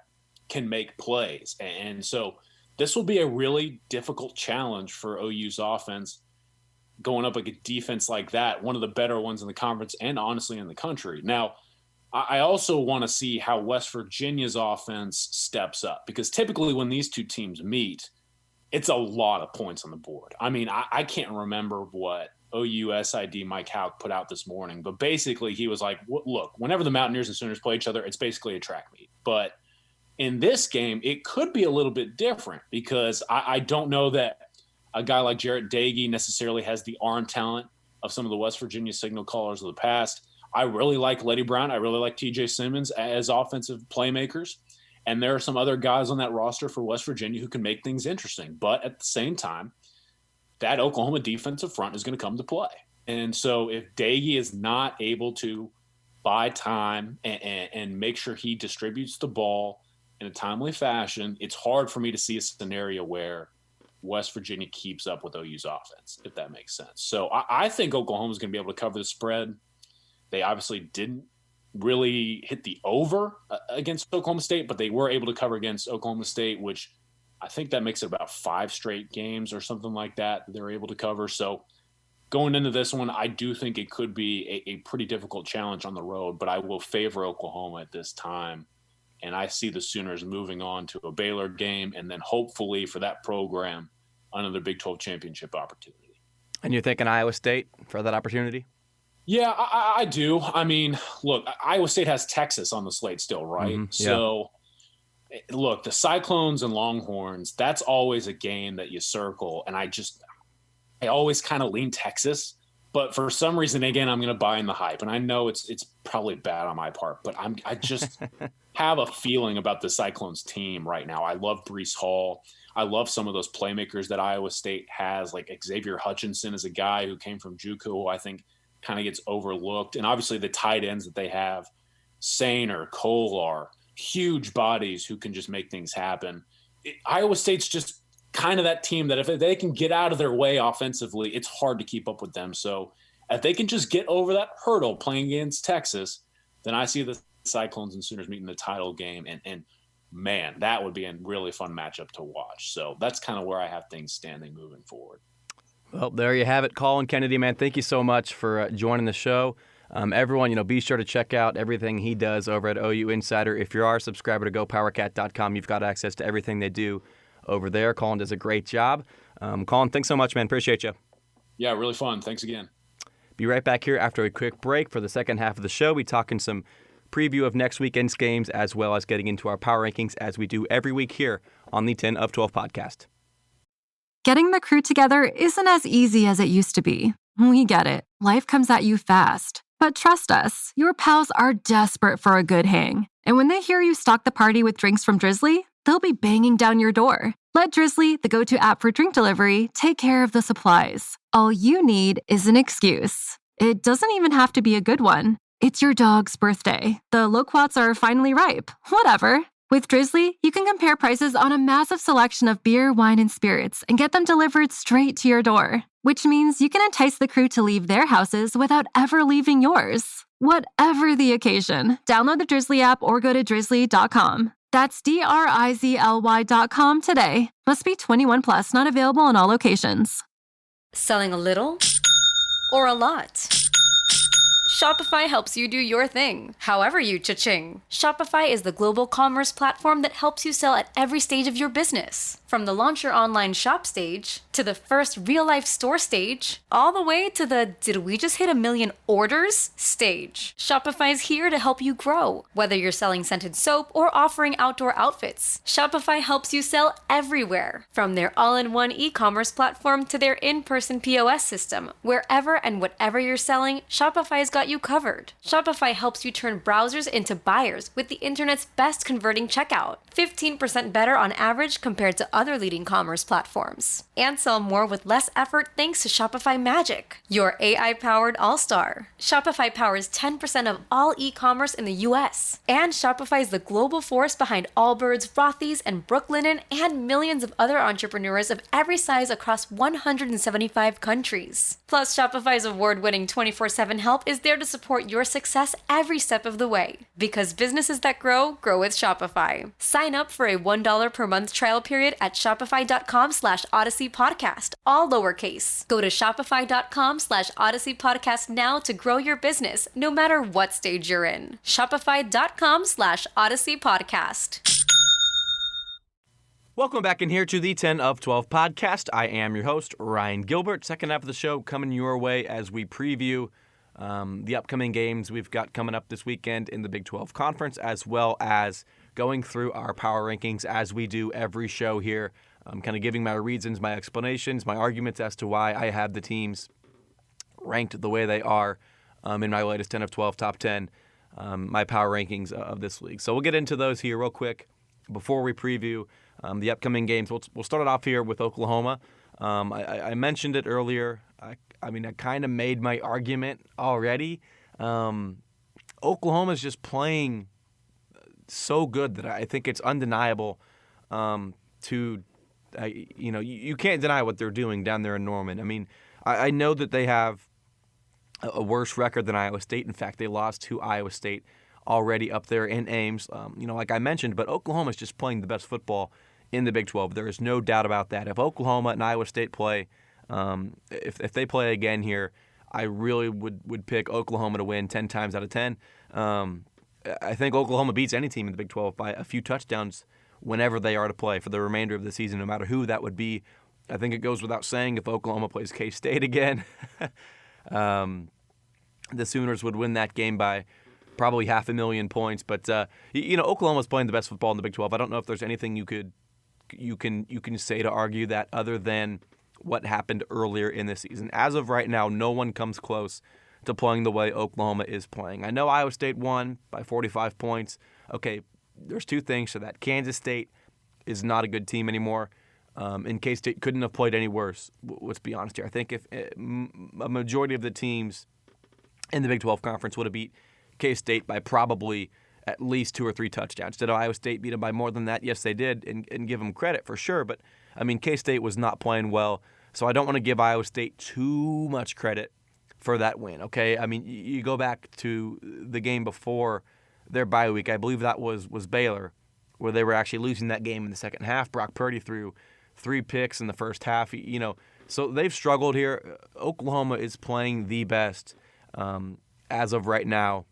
Speaker 3: can make plays. And so this will be a really difficult challenge for OU's offense going up against a defense like that, one of the better ones in the conference and honestly in the country. Now, I also want to see how West Virginia's offense steps up, because typically when these two teams meet, it's a lot of points on the board. I mean, I can't remember what OU SID Mike Houck put out this morning. But basically, he was like, look, whenever the Mountaineers and Sooners play each other, it's basically a track meet. But in this game, it could be a little bit different because I don't know that a guy like Jarrett Doege necessarily has the arm talent of some of the West Virginia signal callers of the past. I really like Letty Brown. I really like TJ Simmons as offensive playmakers. And there are some other guys on that roster for West Virginia who can make things interesting. But at the same time, that Oklahoma defensive front is going to come to play. And so if Doege is not able to buy time and make sure he distributes the ball in a timely fashion, it's hard for me to see a scenario where West Virginia keeps up with OU's offense, if that makes sense. So I think Oklahoma is going to be able to cover the spread. They obviously didn't really hit the over against Oklahoma State, but they were able to cover against Oklahoma State, which I think that makes it about 5 straight games or something like that they're able to cover. So going into this one, I do think it could be a pretty difficult challenge on the road, but I will favor Oklahoma at this time. And I see the Sooners moving on to a Baylor game and then hopefully for that program, another Big 12 championship opportunity.
Speaker 2: And you're thinking Iowa State for that opportunity?
Speaker 3: Yeah, I do. I mean, look, Iowa State has Texas on the slate still, right?
Speaker 2: Mm-hmm. Yeah.
Speaker 3: So, look, the Cyclones and Longhorns, that's always a game that you circle. And I always kind of lean Texas. But for some reason, again, I'm going to buy in the hype. And I know it's probably bad on my part, but I just have a feeling about the Cyclones team right now. I love Breece Hall. I love some of those playmakers that Iowa State has, like Xavier Hutchinson is a guy who came from JUCO, who I think kind of gets overlooked. And obviously the tight ends that they have, Sainer, Kolar, huge bodies who can just make things happen. Iowa State's just kind of that team that if they can get out of their way offensively, it's hard to keep up with them. So if they can just get over that hurdle playing against Texas, then I see the Cyclones and Sooners meeting the title game. And man, that would be a really fun matchup to watch. So that's kind of where I have things standing moving forward.
Speaker 2: Well, there you have it. Collin Kennedy, man, thank you so much for joining the show. Everyone, be sure to check out everything he does over at OU Insider. If you are a subscriber to GoPowercat.com, you've got access to everything they do over there. Collin does a great job. Collin, thanks so much, man. Appreciate you.
Speaker 3: Yeah, really fun. Thanks again.
Speaker 2: Be right back here after a quick break for the second half of the show. We're talking some preview of next weekend's games as well as getting into our power rankings as we do every week here on the 10 of 12 podcast.
Speaker 4: Getting the crew together isn't as easy as it used to be. We get it. Life comes at you fast. But trust us, your pals are desperate for a good hang. And when they hear you stock the party with drinks from Drizzly, they'll be banging down your door. Let Drizzly, the go-to app for drink delivery, take care of the supplies. All you need is an excuse. It doesn't even have to be a good one. It's your dog's birthday. The loquats are finally ripe. Whatever. With Drizzly, you can compare prices on a massive selection of beer, wine, and spirits and get them delivered straight to your door, which means you can entice the crew to leave their houses without ever leaving yours. Whatever the occasion, download the Drizzly app or go to drizzly.com. That's DRIZLY.com today. Must be 21 plus, not available in all locations.
Speaker 5: Selling a little or a lot? Shopify helps you do your thing, however you cha-ching. Shopify is the global commerce platform that helps you sell at every stage of your business. From the launch your online shop stage, to the first real-life store stage, all the way to the did we just hit 1 million orders stage. Shopify's here to help you grow. Whether you're selling scented soap or offering outdoor outfits, Shopify helps you sell everywhere. From their all-in-one e-commerce platform to their in-person POS system, wherever and whatever you're selling, Shopify's got you covered. Shopify helps you turn browsers into buyers with the internet's best converting checkout. 15% better on average compared to other leading commerce platforms. And sell more with less effort thanks to Shopify Magic, your AI-powered all-star. Shopify powers 10% of all e-commerce in the US. And Shopify is the global force behind Allbirds, Rothy's, and Brooklinen, and millions of other entrepreneurs of every size across 175 countries. Plus, Shopify's award-winning 24/7 help is there to support your success every step of the way. Because businesses that grow, grow with Shopify. Sign up for a $1 per month trial period at shopify.com/Odyssey Podcast, all lowercase. Go to shopify.com/Odyssey Podcast now to grow your business, no matter what stage you're in. Shopify.com/Odyssey Podcast.
Speaker 2: Welcome back in here to the 10 of 12 podcast. I am your host, Ryan Gilbert. Second half of the show coming your way as we preview the upcoming games we've got coming up this weekend in the Big 12 Conference, as well as going through our power rankings as we do every show here. I'm kind of giving my reasons, my explanations, my arguments as to why I have the teams ranked the way they are in my latest 10 of 12 top 10, my power rankings of this league. So we'll get into those here real quick before we preview the upcoming games. We'll start it off here with Oklahoma. I mentioned it earlier. I kind of made my argument already. Oklahoma's just playing so good that I think it's undeniable you can't deny what they're doing down there in Norman. I mean, I know that they have a worse record than Iowa State. In fact, they lost to Iowa State already up there in Ames, like I mentioned, but Oklahoma's just playing the best football in the Big 12. There is no doubt about that. If Oklahoma and Iowa State play, if they play again here, I really would pick Oklahoma to win 10 times out of 10. I think Oklahoma beats any team in the Big 12 by a few touchdowns whenever they are to play for the remainder of the season, no matter who that would be. I think it goes without saying if Oklahoma plays K-State again, the Sooners would win that game by probably 500,000 points. But Oklahoma's playing the best football in the Big 12. I don't know if there's anything you can say to argue that other than what happened earlier in the season. As of right now, no one comes close to playing the way Oklahoma is playing. I know Iowa State won by 45 points. Okay, there's two things to that. Kansas State is not a good team anymore. And K-State couldn't have played any worse. Let's be honest here. I think if a majority of the teams in the Big 12 Conference would have beat K-State by probably at least 2 or 3 touchdowns. Did Iowa State beat them by more than that? Yes, they did, and give them credit for sure. But, K-State was not playing well, so I don't want to give Iowa State too much credit for that win, okay? You go back to the game before their bye week. I believe that was Baylor, where they were actually losing that game in the second half. Brock Purdy threw 3 picks in the first half. So they've struggled here. Oklahoma is playing the best as of right now.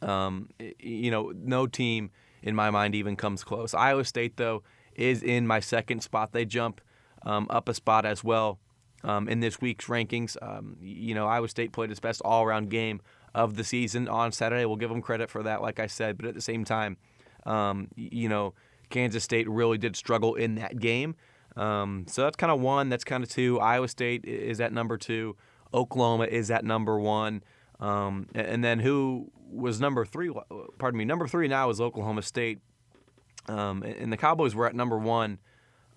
Speaker 2: No team in my mind even comes close. Iowa State, though, is in my second spot. They jump up a spot as well in this week's rankings. Iowa State played its best all-around game of the season on Saturday. We'll give them credit for that, like I said. But at the same time, Kansas State really did struggle in that game. So that's kind of 1. That's kind of 2. Iowa State is at number 2. Oklahoma is at number 1. And then who was number 3? Pardon me. Number 3 now is Oklahoma State. And the Cowboys were at number 1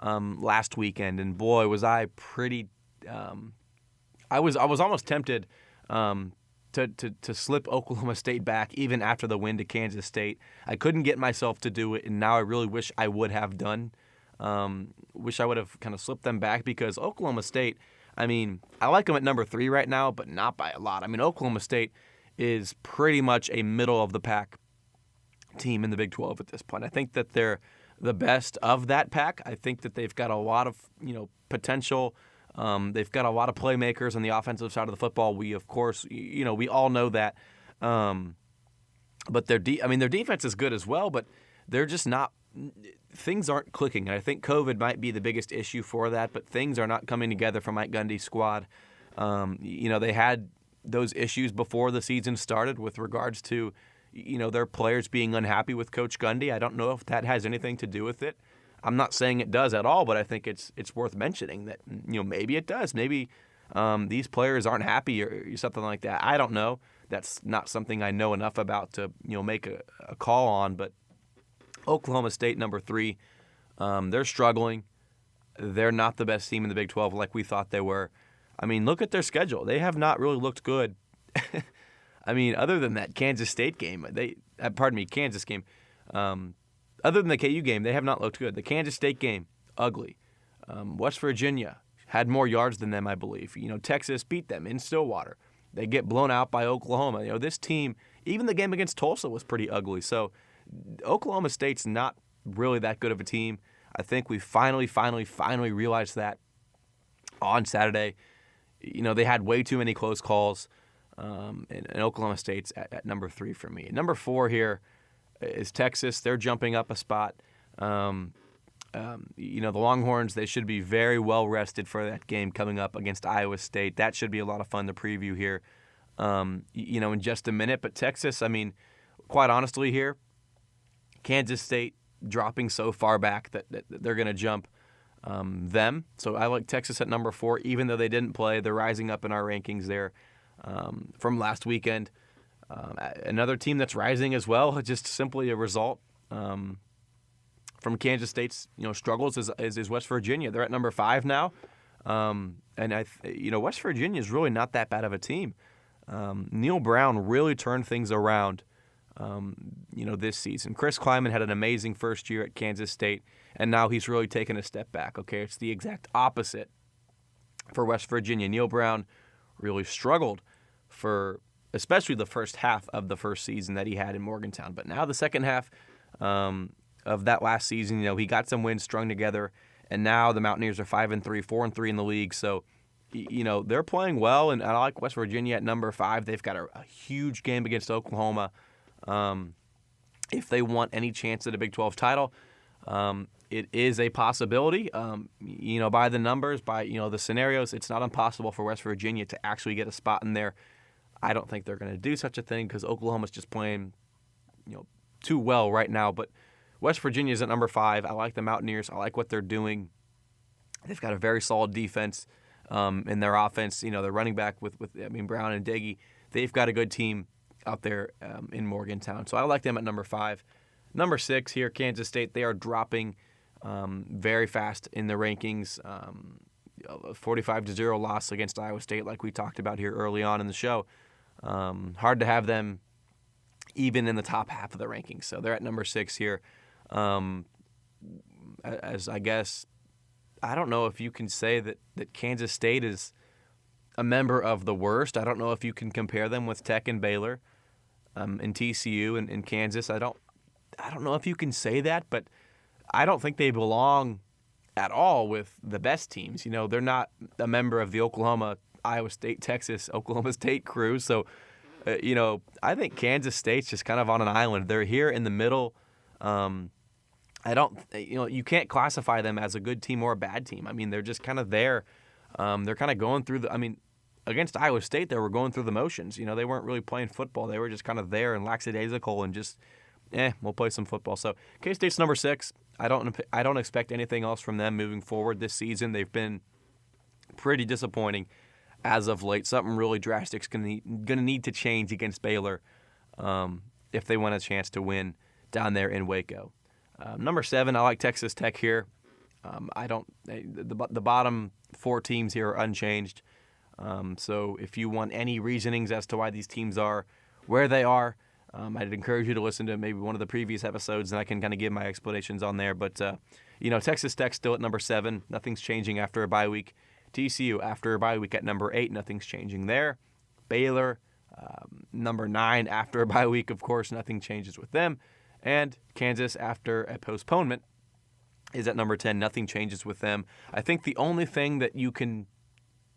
Speaker 2: last weekend. And boy, was I pretty. I was almost tempted to slip Oklahoma State back even after the win to Kansas State. I couldn't get myself to do it, and now I really wish I would have done. Wish I would have kind of slipped them back because Oklahoma State. I like them at number 3 right now, but not by a lot. Oklahoma State is pretty much a middle-of-the-pack team in the Big 12 at this point. I think that they're the best of that pack. I think that they've got a lot of potential. They've got a lot of playmakers on the offensive side of the football. We, of course, we all know that. But their defense is good as well, but they're just not. Things aren't clicking, and I think COVID might be the biggest issue for that. But things are not coming together for Mike Gundy's squad. They had those issues before the season started with regards to, their players being unhappy with Coach Gundy. I don't know if that has anything to do with it. I'm not saying it does at all, but I think it's worth mentioning that maybe it does. Maybe these players aren't happy or something like that. I don't know. That's not something I know enough about to make a call on. But Oklahoma State, number 3, they're struggling. They're not the best team in the Big 12 like we thought they were. Look at their schedule. They have not really looked good. Other than that Kansas State game, Kansas game. Other than the KU game, they have not looked good. The Kansas State game, ugly. West Virginia had more yards than them, I believe. Texas beat them in Stillwater. They get blown out by Oklahoma. This team, even the game against Tulsa was pretty ugly. So Oklahoma State's not really that good of a team. I think we finally realized that on Saturday. They had way too many close calls, and Oklahoma State's at number 3 for me. Number 4 here is Texas. They're jumping up a spot. The Longhorns, they should be very well rested for that game coming up against Iowa State. That should be a lot of fun to preview here, in just a minute. But Texas, quite honestly here, Kansas State dropping so far back that they're going to jump them. So I like Texas at number 4, even though they didn't play. They're rising up in our rankings there from last weekend. Another team that's rising as well, just simply a result from Kansas State's struggles is West Virginia. They're at number 5 now, and West Virginia is really not that bad of a team. Neil Brown really turned things around, this season. Chris Kleiman had an amazing first year at Kansas State, and now he's really taken a step back. Okay, it's the exact opposite for West Virginia. Neil Brown really struggled for especially the first half of the first season that he had in Morgantown. But now the second half of that last season, he got some wins strung together, and now the Mountaineers are 5-3, 4-3 in the league. So, they're playing well, and I like West Virginia at number 5. They've got a huge game against Oklahoma. If they want any chance at a Big 12 title, it is a possibility. By the numbers, by the scenarios, it's not impossible for West Virginia to actually get a spot in there. I don't think they're going to do such a thing because Oklahoma's just playing, too well right now. But West Virginia's at number 5. I like the Mountaineers. I like what they're doing. They've got a very solid defense in their offense. They're running back with Brown and Deggy. They've got a good team out there in Morgantown. So I like them at number 5. Number 6 here, Kansas State. They are dropping very fast in the rankings. 45-0 loss against Iowa State, like we talked about here early on in the show. Hard to have them even in the top half of the rankings. So they're at number 6 here. As I guess, I don't know if you can say that Kansas State is a member of the worst. I don't know if you can compare them with Tech and Baylor and TCU and Kansas. I don't know if you can say that, but I don't think they belong at all with the best teams. They're not a member of the Oklahoma, Iowa State, Texas, Oklahoma State crew. So, I think Kansas State's just kind of on an island. They're here in the middle. You can't classify them as a good team or a bad team. They're just kind of there. They're kind of going through against Iowa State, they were going through the motions. They weren't really playing football. They were just kind of there and lackadaisical and just, we'll play some football. So K-State's number 6. I don't expect anything else from them moving forward this season. They've been pretty disappointing as of late. Something really drastic is going to need to change against Baylor if they want a chance to win down there in Waco. Number 7, I like Texas Tech here. The bottom 4 teams here are unchanged. So if you want any reasonings as to why these teams are where they are, I'd encourage you to listen to maybe one of the previous episodes, and I can kind of give my explanations on there. But, Texas Tech still at number 7. Nothing's changing after a bye week. TCU after a bye week at number 8. Nothing's changing there. Baylor, number 9 after a bye week. Of course, nothing changes with them. And Kansas after a postponement is at number 10. Nothing changes with them. I think the only thing that you can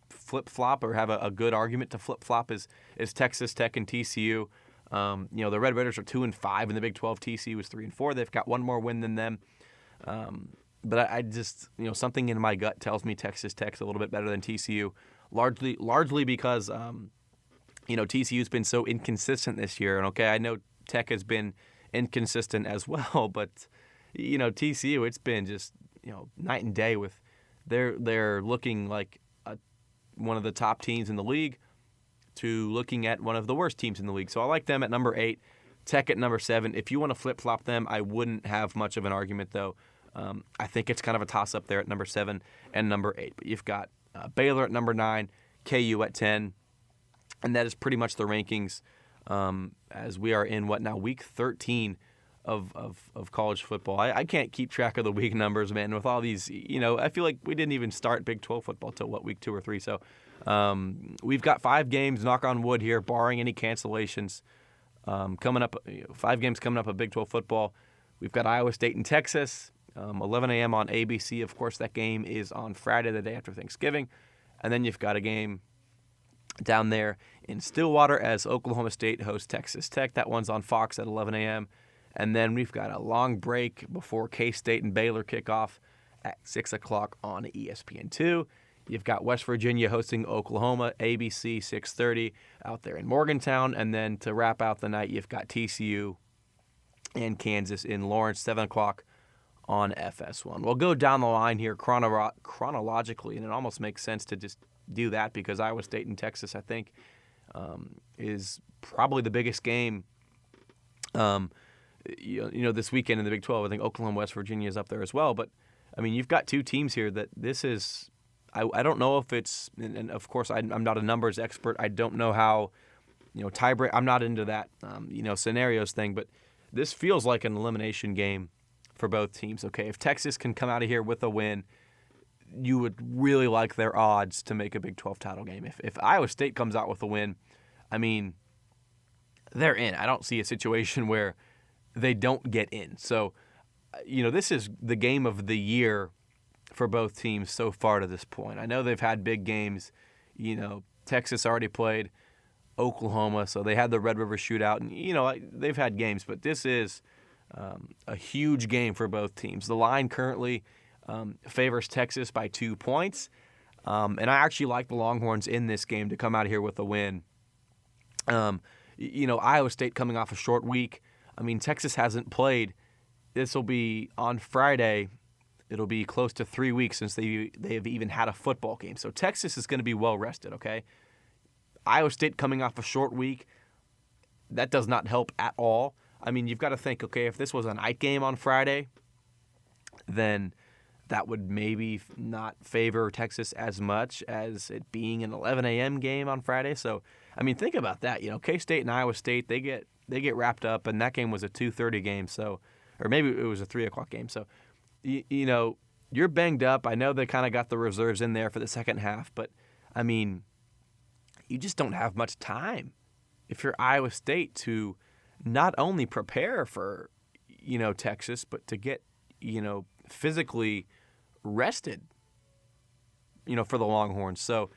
Speaker 2: flip-flop or have a good argument to flip-flop is Texas Tech and TCU. The Red Raiders are 2-5 in the Big 12. TCU is 3-4. They've got one more win than them. But I just, something in my gut tells me Texas Tech's a little bit better than TCU, largely because, TCU's been so inconsistent this year. And, okay, I know Tech has been inconsistent as well, but, TCU, it's been just, night and day with they're looking like one of the top teams in the league to looking at one of the worst teams in the league. So I like them at number 8, Tech at number 7. If you want to flip-flop them, I wouldn't have much of an argument, though. I think it's kind of a toss-up there at number 7 and number 8. But you've got Baylor at number 9, KU at 10, and that is pretty much the rankings as we are in, week 13 of college football. I can't keep track of the week numbers, man, with all these, I feel like we didn't even start Big 12 football till, week 2 or 3. So we've got 5 games, knock on wood here, barring any cancellations, coming up, 5 games coming up of Big 12 football. We've got Iowa State and Texas, 11 a.m. on ABC. Of course, that game is on Friday, the day after Thanksgiving. And then you've got a game down there in Stillwater as Oklahoma State hosts Texas Tech. That one's on Fox at 11 a.m. And then we've got a long break before K-State and Baylor kick off at 6 o'clock on ESPN2. You've got West Virginia hosting Oklahoma, ABC 6:30 out there in Morgantown. And then to wrap out the night, you've got TCU and Kansas in Lawrence, 7 o'clock on FS1. We'll go down the line here chronologically, and it almost makes sense to just do that because Iowa State and Texas, I think, is probably the biggest game this weekend in the Big 12. I think Oklahoma, West Virginia is up there as well. But, I mean, you've got two teams here that this is – I don't know if it's – and, of course, I'm not a numbers expert. I don't know how, tie-break – I'm not into that, scenarios thing. But this feels like an elimination game for both teams. Okay, if Texas can come out of here with a win, you would really like their odds to make a Big 12 title game. If Iowa State comes out with a win, I mean, they're in. I don't see a situation where they don't get in. So, this is the game of the year for both teams so far to this point. I know they've had big games. Texas already played Oklahoma, so they had the Red River Shootout, and, they've had games. But this is a huge game for both teams. The line currently favors Texas by 2 points, and I actually like the Longhorns in this game to come out of here with a win. Iowa State coming off a short week. I mean, Texas hasn't played. This will be on Friday. It'll be close to 3 weeks since they have even had a football game. So Texas is going to be well rested, okay? Iowa State coming off a short week, that does not help at all. I mean, you've got to think, okay, if this was a night game on Friday, then that would maybe not favor Texas as much as it being an 11 a.m. game on Friday. So, I mean, think about that. K-State and Iowa State, they get wrapped up, and that game was a 2:30 game, so, or maybe it was a 3 o'clock game. So, you're banged up. I know they kind of got the reserves in there for the second half, but, I mean, you just don't have much time if you're Iowa State to not only prepare for, Texas, but to get, physically rested, for the Longhorns. So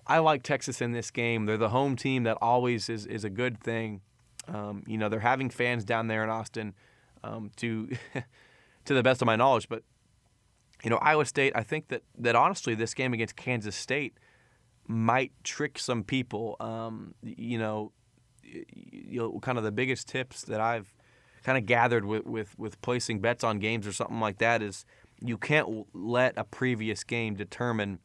Speaker 2: I like Texas in this game. They're the home team. That always is a good thing. They're having fans down there in Austin to to the best of my knowledge. But, Iowa State, I think that honestly this game against Kansas State might trick some people. Kind of the biggest tips that I've kind of gathered with placing bets on games or something like that is you can't let a previous game determine,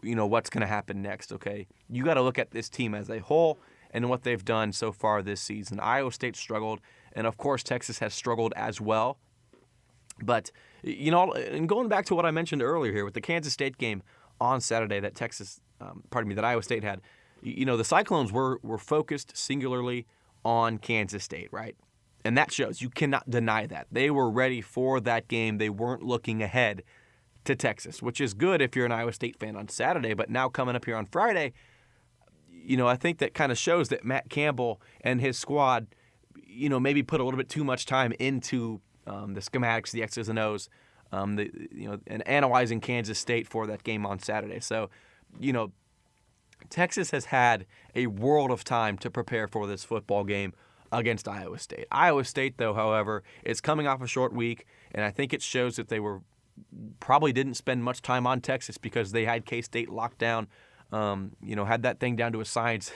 Speaker 2: what's going to happen next, okay? You got to look at this team as a whole and what they've done so far this season. Iowa State struggled, and of course Texas has struggled as well. But, and going back to what I mentioned earlier here with the Kansas State game on Saturday that that Iowa State had, the Cyclones were focused singularly on Kansas State, right? And that shows. You cannot deny that. They were ready for that game. They weren't looking ahead to Texas, which is good if you're an Iowa State fan on Saturday. But now coming up here on Friday, I think that kind of shows that Matt Campbell and his squad, maybe put a little bit too much time into the schematics, the X's and O's, and analyzing Kansas State for that game on Saturday. So, Texas has had a world of time to prepare for this football game against Iowa State. Iowa State, though, however, is coming off a short week, and I think it shows that they probably didn't spend much time on Texas because they had K-State locked down, had that thing down to a science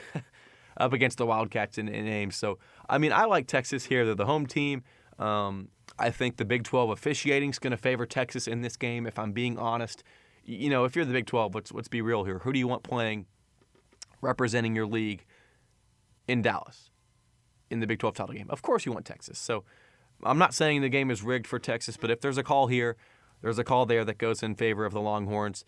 Speaker 2: up against the Wildcats in Ames. So, I mean, I like Texas here. They're the home team. I think the Big 12 officiating is going to favor Texas in this game, if I'm being honest. If you're the Big 12, let's be real here. Who do you want playing, representing your league in Dallas in the Big 12 title game? Of course you want Texas. So I'm not saying the game is rigged for Texas, but if there's a call here, there's a call there that goes in favor of the Longhorns.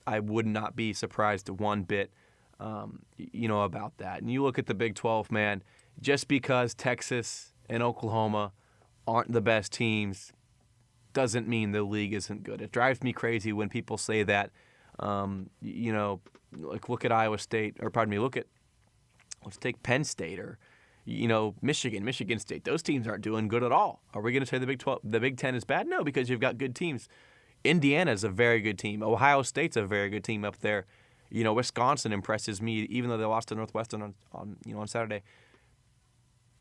Speaker 2: I would not be surprised one bit, about that. And you look at the Big 12, man, just because Texas and Oklahoma aren't the best teams doesn't mean the league isn't good. It drives me crazy when people say that. Look at Iowa State, let's take Penn State or, Michigan State. Those teams aren't doing good at all. Are we going to say the Big Ten is bad? No, because you've got good teams. Indiana's a very good team. Ohio State's a very good team up there. Wisconsin impresses me, even though they lost to Northwestern on Saturday.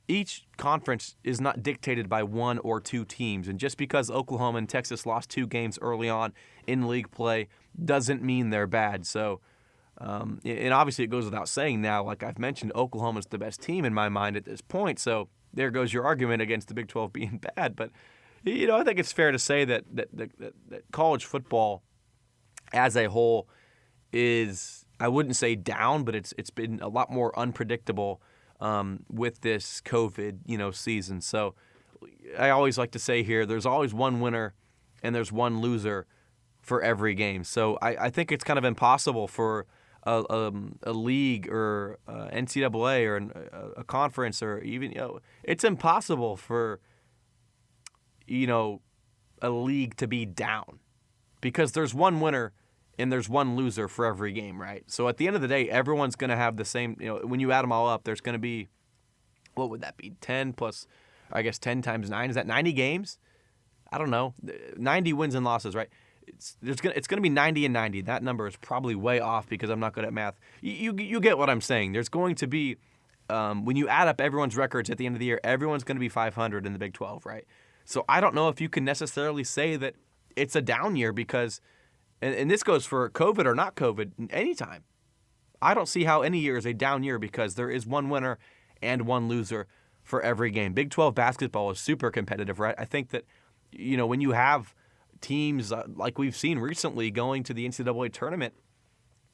Speaker 2: each conference is not dictated by one or two teams. And just because Oklahoma and Texas lost 2 games early on in league play doesn't mean they're bad. So, and obviously it goes without saying now, like I've mentioned, Oklahoma's the best team in my mind at this point. So there goes your argument against the Big 12 being bad. But, I think it's fair to say that college football as a whole is, I wouldn't say down, but it's been a lot more unpredictable with this COVID, season. So I always like to say here, there's always one winner and there's one loser for every game. So I think it's kind of impossible for a league or NCAA or a conference or even, it's impossible for, a league to be down because there's one winner and there's one loser for every game, right? So at the end of the day, everyone's going to have the same, when you add them all up, there's going to be, what would that be, 10 plus, I guess 10 times 9, is that 90 games? I don't know, 90 wins and losses, right? It's going to be 90 and 90. That number is probably way off because I'm not good at math. You get what I'm saying. There's going to be, when you add up everyone's records at the end of the year, everyone's going to be 500 in the Big 12, right? So I don't know if you can necessarily say that it's a down year because, and this goes for COVID or not COVID, anytime. I don't see how any year is a down year because there is one winner and one loser for every game. Big 12 basketball is super competitive, right? I think that, when you have teams like we've seen recently going to the NCAA tournament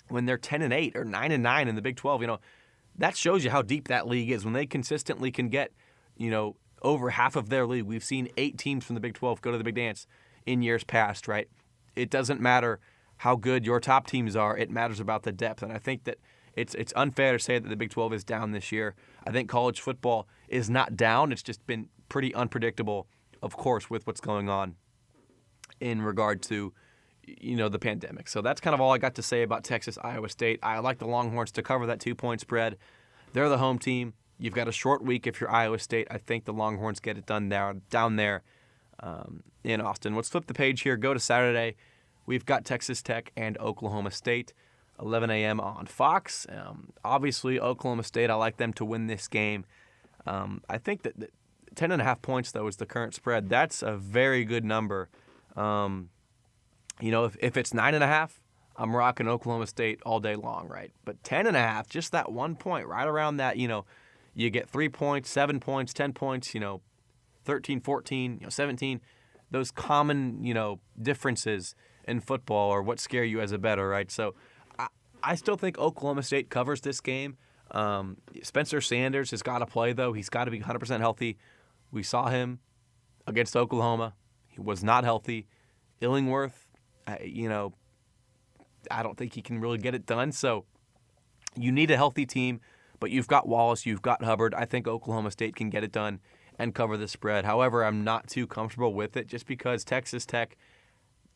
Speaker 2: when they're 10-8 or 9-9 in the Big 12, that shows you how deep that league is. When they consistently can get, over half of their league. We've seen 8 teams from the Big 12 go to the Big Dance in years past, right? It doesn't matter how good your top teams are. It matters about the depth. And I think that it's unfair to say that the Big 12 is down this year. I think college football is not down. It's just been pretty unpredictable, of course, with what's going on in regard to, the pandemic. So that's kind of all I got to say about Texas, Iowa State. I like the Longhorns to cover that 2-point spread. They're the home team. You've got a short week if you're Iowa State. I think the Longhorns get it done down there in Austin. Let's flip the page here. Go to Saturday. We've got Texas Tech and Oklahoma State, 11 a.m. on Fox. Obviously, Oklahoma State, I like them to win this game. I think that 10.5 points, though, is the current spread. That's a very good number. If it's 9.5, I'm rocking Oklahoma State all day long, right? But 10.5, just that 1 point, right around that, you get 3 points, 7 points, 10 points, 13, 14, 17. Those common, differences in football are what scare you as a bettor, right? So I still think Oklahoma State covers this game. Spencer Sanders has got to play, though. He's got to be 100% healthy. We saw him against Oklahoma. He was not healthy. Illingworth, I don't think he can really get it done. So you need a healthy team, but you've got Wallace, you've got Hubbard. I think Oklahoma State can get it done and cover the spread. However, I'm not too comfortable with it just because Texas Tech,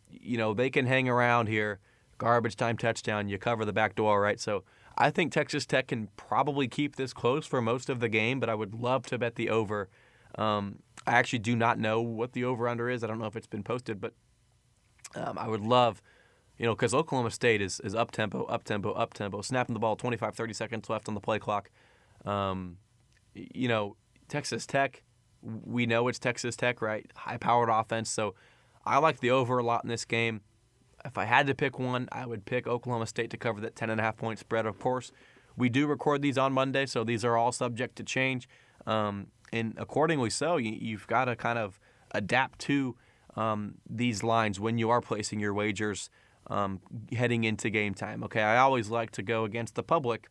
Speaker 2: they can hang around here. Garbage time touchdown, you cover the back door, right? So I think Texas Tech can probably keep this close for most of the game, but I would love to bet the over. I actually do not know what the over-under is. I don't know if it's been posted, but I would love, because Oklahoma State is up-tempo, snapping the ball 25, 30 seconds left on the play clock. Texas Tech, we know it's Texas Tech, right? High-powered offense, so I like the over a lot in this game. If I had to pick one, I would pick Oklahoma State to cover that 10.5-point spread. Of course, we do record these on Monday, so these are all subject to change. And accordingly so, you've got to kind of adapt to these lines when you are placing your wagers heading into game time. Okay, I always like to go against the public,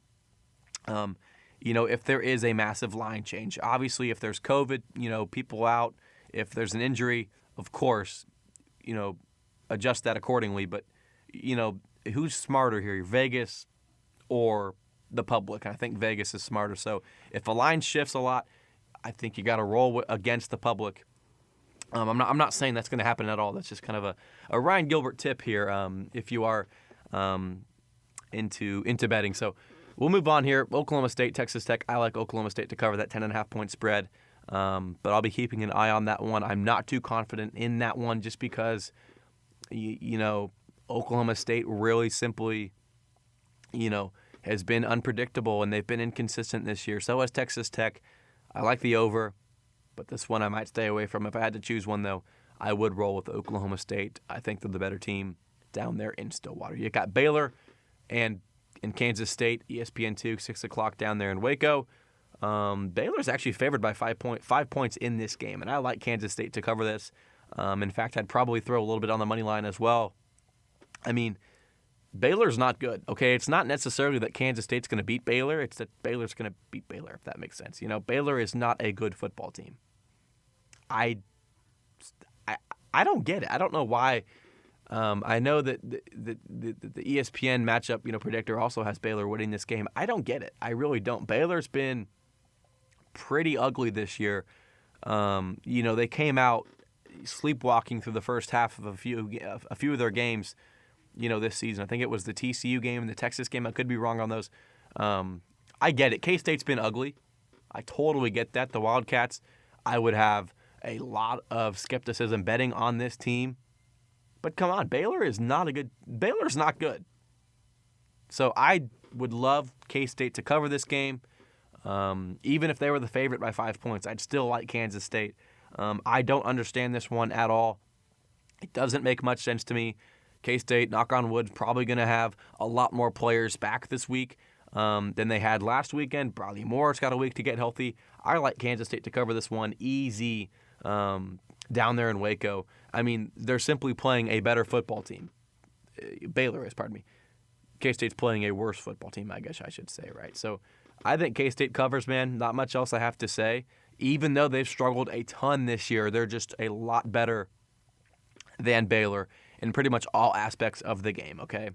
Speaker 2: if there is a massive line change. Obviously, if there's COVID, people out, if there's an injury, of course, adjust that accordingly. But, who's smarter here, Vegas or the public? And I think Vegas is smarter. So if a line shifts a lot, I think you got to roll against the public. I'm not saying that's going to happen at all. That's just kind of a Ryan Gilbert tip here if you are into betting. So we'll move on here. Oklahoma State, Texas Tech. I like Oklahoma State to cover that 10.5-point spread, but I'll be keeping an eye on that one. I'm not too confident in that one just because, Oklahoma State really simply, has been unpredictable and they've been inconsistent this year. So has Texas Tech. I like the over, but this one I might stay away from. If I had to choose one, though, I would roll with Oklahoma State. I think they're the better team down there in Stillwater. You got Baylor and in Kansas State, ESPN2, 6 o'clock down there in Waco. Baylor's actually favored by 5 points in this game, and I like Kansas State to cover this. In fact, I'd probably throw a little bit on the money line as well. I mean, Baylor's not good, okay? It's not necessarily that Kansas State's going to beat Baylor. It's that Baylor's going to beat Baylor, if that makes sense. Baylor is not a good football team. I don't get it. I don't know why. I know that the ESPN matchup, predictor also has Baylor winning this game. I don't get it. I really don't. Baylor's been pretty ugly this year. They came out sleepwalking through the first half of a few of their games, this season. I think it was the TCU game and the Texas game. I could be wrong on those. I get it. K-State's been ugly. I totally get that. The Wildcats, I would have a lot of skepticism betting on this team. But come on, Baylor's not good. So I would love K-State to cover this game. Even if they were the favorite by 5 points, I'd still like Kansas State. I don't understand this one at all. It doesn't make much sense to me. K-State, knock on wood, probably going to have a lot more players back this week than they had last weekend. Bradley Moore's got a week to get healthy. I like Kansas State to cover this one easy down there in Waco. I mean, they're simply playing a better football team. Baylor is, pardon me. K-State's playing a worse football team, I guess I should say, right? So I think K-State covers, man. Not much else I have to say. Even though they've struggled a ton this year, they're just a lot better than Baylor in pretty much all aspects of the game, okay?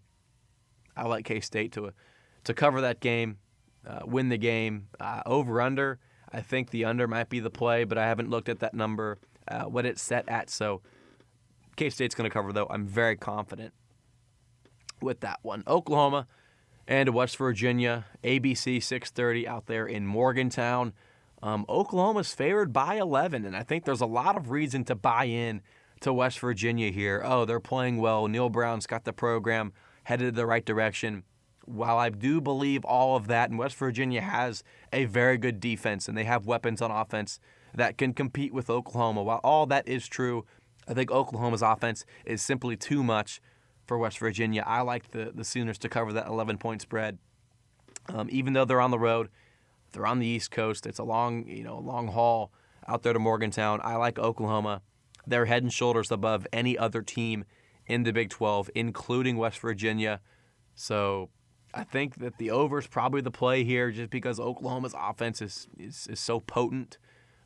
Speaker 2: I like K-State to cover that game, win the game. Over-under, I think the under might be the play, but I haven't looked at that number, what it's set at. So K-State's going to cover, though. I'm very confident with that one. Oklahoma and West Virginia, ABC 6:30 out there in Morgantown. Oklahoma's favored by 11, and I think there's a lot of reason to buy in to West Virginia here. Oh, they're playing well. Neil Brown's got the program headed in the right direction. While I do believe all of that, and West Virginia has a very good defense, and they have weapons on offense that can compete with Oklahoma. While all that is true, I think Oklahoma's offense is simply too much for West Virginia. I like the Sooners to cover that 11-point spread. Even though they're on the road, they're on the East Coast. It's a long haul out there to Morgantown. I like Oklahoma. They're head and shoulders above any other team in the Big 12, including West Virginia. So I think that the over is probably the play here just because Oklahoma's offense is so potent.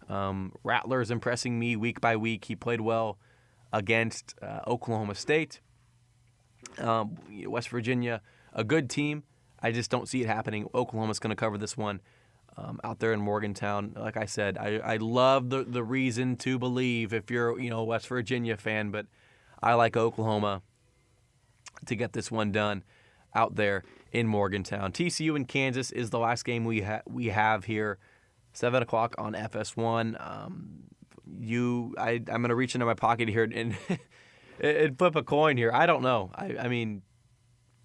Speaker 2: Rattler is impressing me week by week. He played well against Oklahoma State. West Virginia, a good team. I just don't see it happening. Oklahoma's going to cover this one out there in Morgantown. Like I said, I love the reason to believe if you're a West Virginia fan, but I like Oklahoma to get this one done out there in Morgantown. TCU and Kansas is the last game we have here, 7 o'clock on FS1. I'm going to reach into my pocket here and flip a coin here. I don't know. I mean,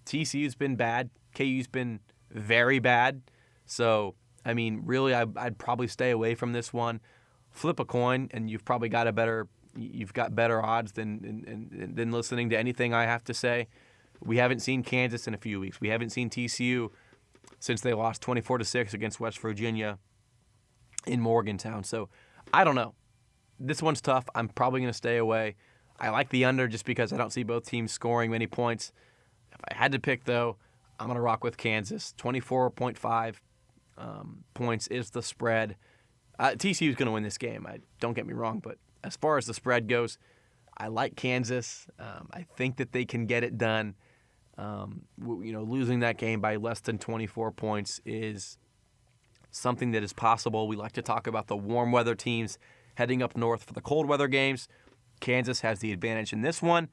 Speaker 2: TCU's been bad. KU's been very bad. So, I mean, really, I'd probably stay away from this one. Flip a coin, and you've probably got better odds than listening to anything I have to say. We haven't seen Kansas in a few weeks. We haven't seen TCU since they lost 24-6 against West Virginia in Morgantown. So, I don't know. This one's tough. I'm probably going to stay away. I like the under just because I don't see both teams scoring many points. If I had to pick, though, I'm going to rock with Kansas. 24.5 points is the spread. TCU is going to win this game. Don't get me wrong, but as far as the spread goes, I like Kansas. I think that they can get it done. Losing that game by less than 24 points is something that is possible. We like to talk about the warm weather teams heading up north for the cold weather games. Kansas has the advantage in this one.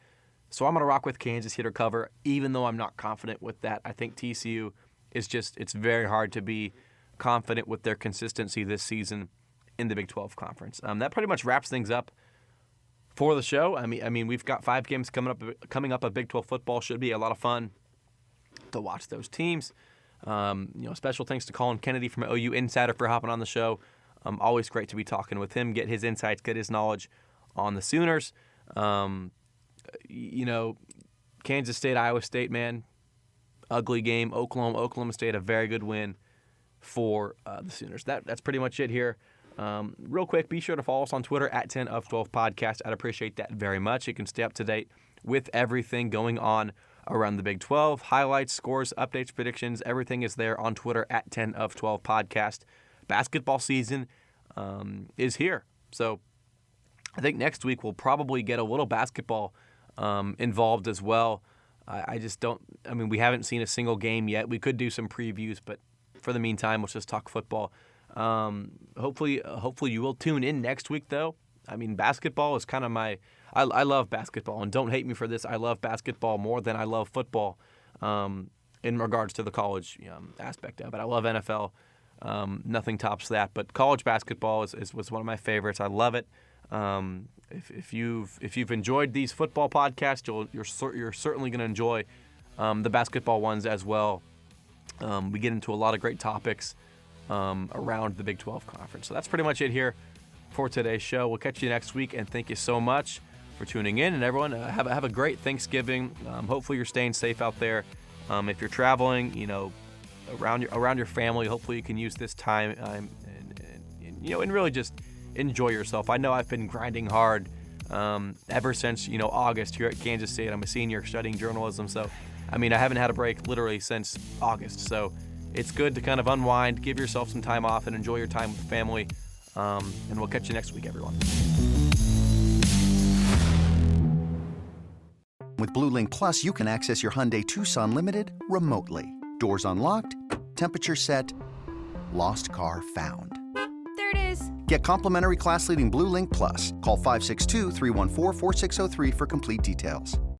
Speaker 2: So I'm going to rock with Kansas here to cover, even though I'm not confident with that. I think TCU it's very hard to be confident with their consistency this season in the Big 12 Conference. That pretty much wraps things up for the show. I mean, we've got 5 games coming up of Big 12 football. Should be a lot of fun to watch those teams. Special thanks to Collin Kennedy from OU Insider for hopping on the show. Always great to be talking with him, get his insights, get his knowledge on the Sooners. Kansas State, Iowa State, man, ugly game. Oklahoma State, a very good win for the Sooners. That's pretty much it here. Real quick, be sure to follow us on Twitter at 10of12podcast. I'd appreciate that very much. You can stay up to date with everything going on around the Big 12. Highlights, scores, updates, predictions, everything is there on Twitter at 10of12podcast. Basketball season is here. So I think next week we'll probably get a little basketball involved as well. We haven't seen a single game yet. We could do some previews, but for the meantime, let's just talk football. Hopefully you will tune in next week, though. I mean, basketball is kind of I love basketball, and don't hate me for this. I love basketball more than I love football in regards to the college aspect of it. I love NFL. Nothing tops that, but college basketball was one of my favorites. I love it. If you've enjoyed these football podcasts, you're certainly going to enjoy the basketball ones as well. We get into a lot of great topics around the Big 12 Conference. So that's pretty much it here for today's show. We'll catch you next week, and thank you so much for tuning in. And everyone, have a great Thanksgiving. Hopefully you're staying safe out there. If you're traveling, around your family, hopefully you can use this time and really just enjoy yourself. I know I've been grinding hard ever since August here at Kansas State. I'm a senior studying journalism, so I haven't had a break literally since August. So it's good to kind of unwind, give yourself some time off, and enjoy your time with the family. And we'll catch you next week, everyone.
Speaker 6: With Blue Link Plus, you can access your Hyundai Tucson Limited remotely. Doors unlocked, temperature set, lost car found.
Speaker 7: There it is.
Speaker 6: Get complimentary class-leading Blue Link Plus. Call 562-314-4603 for complete details.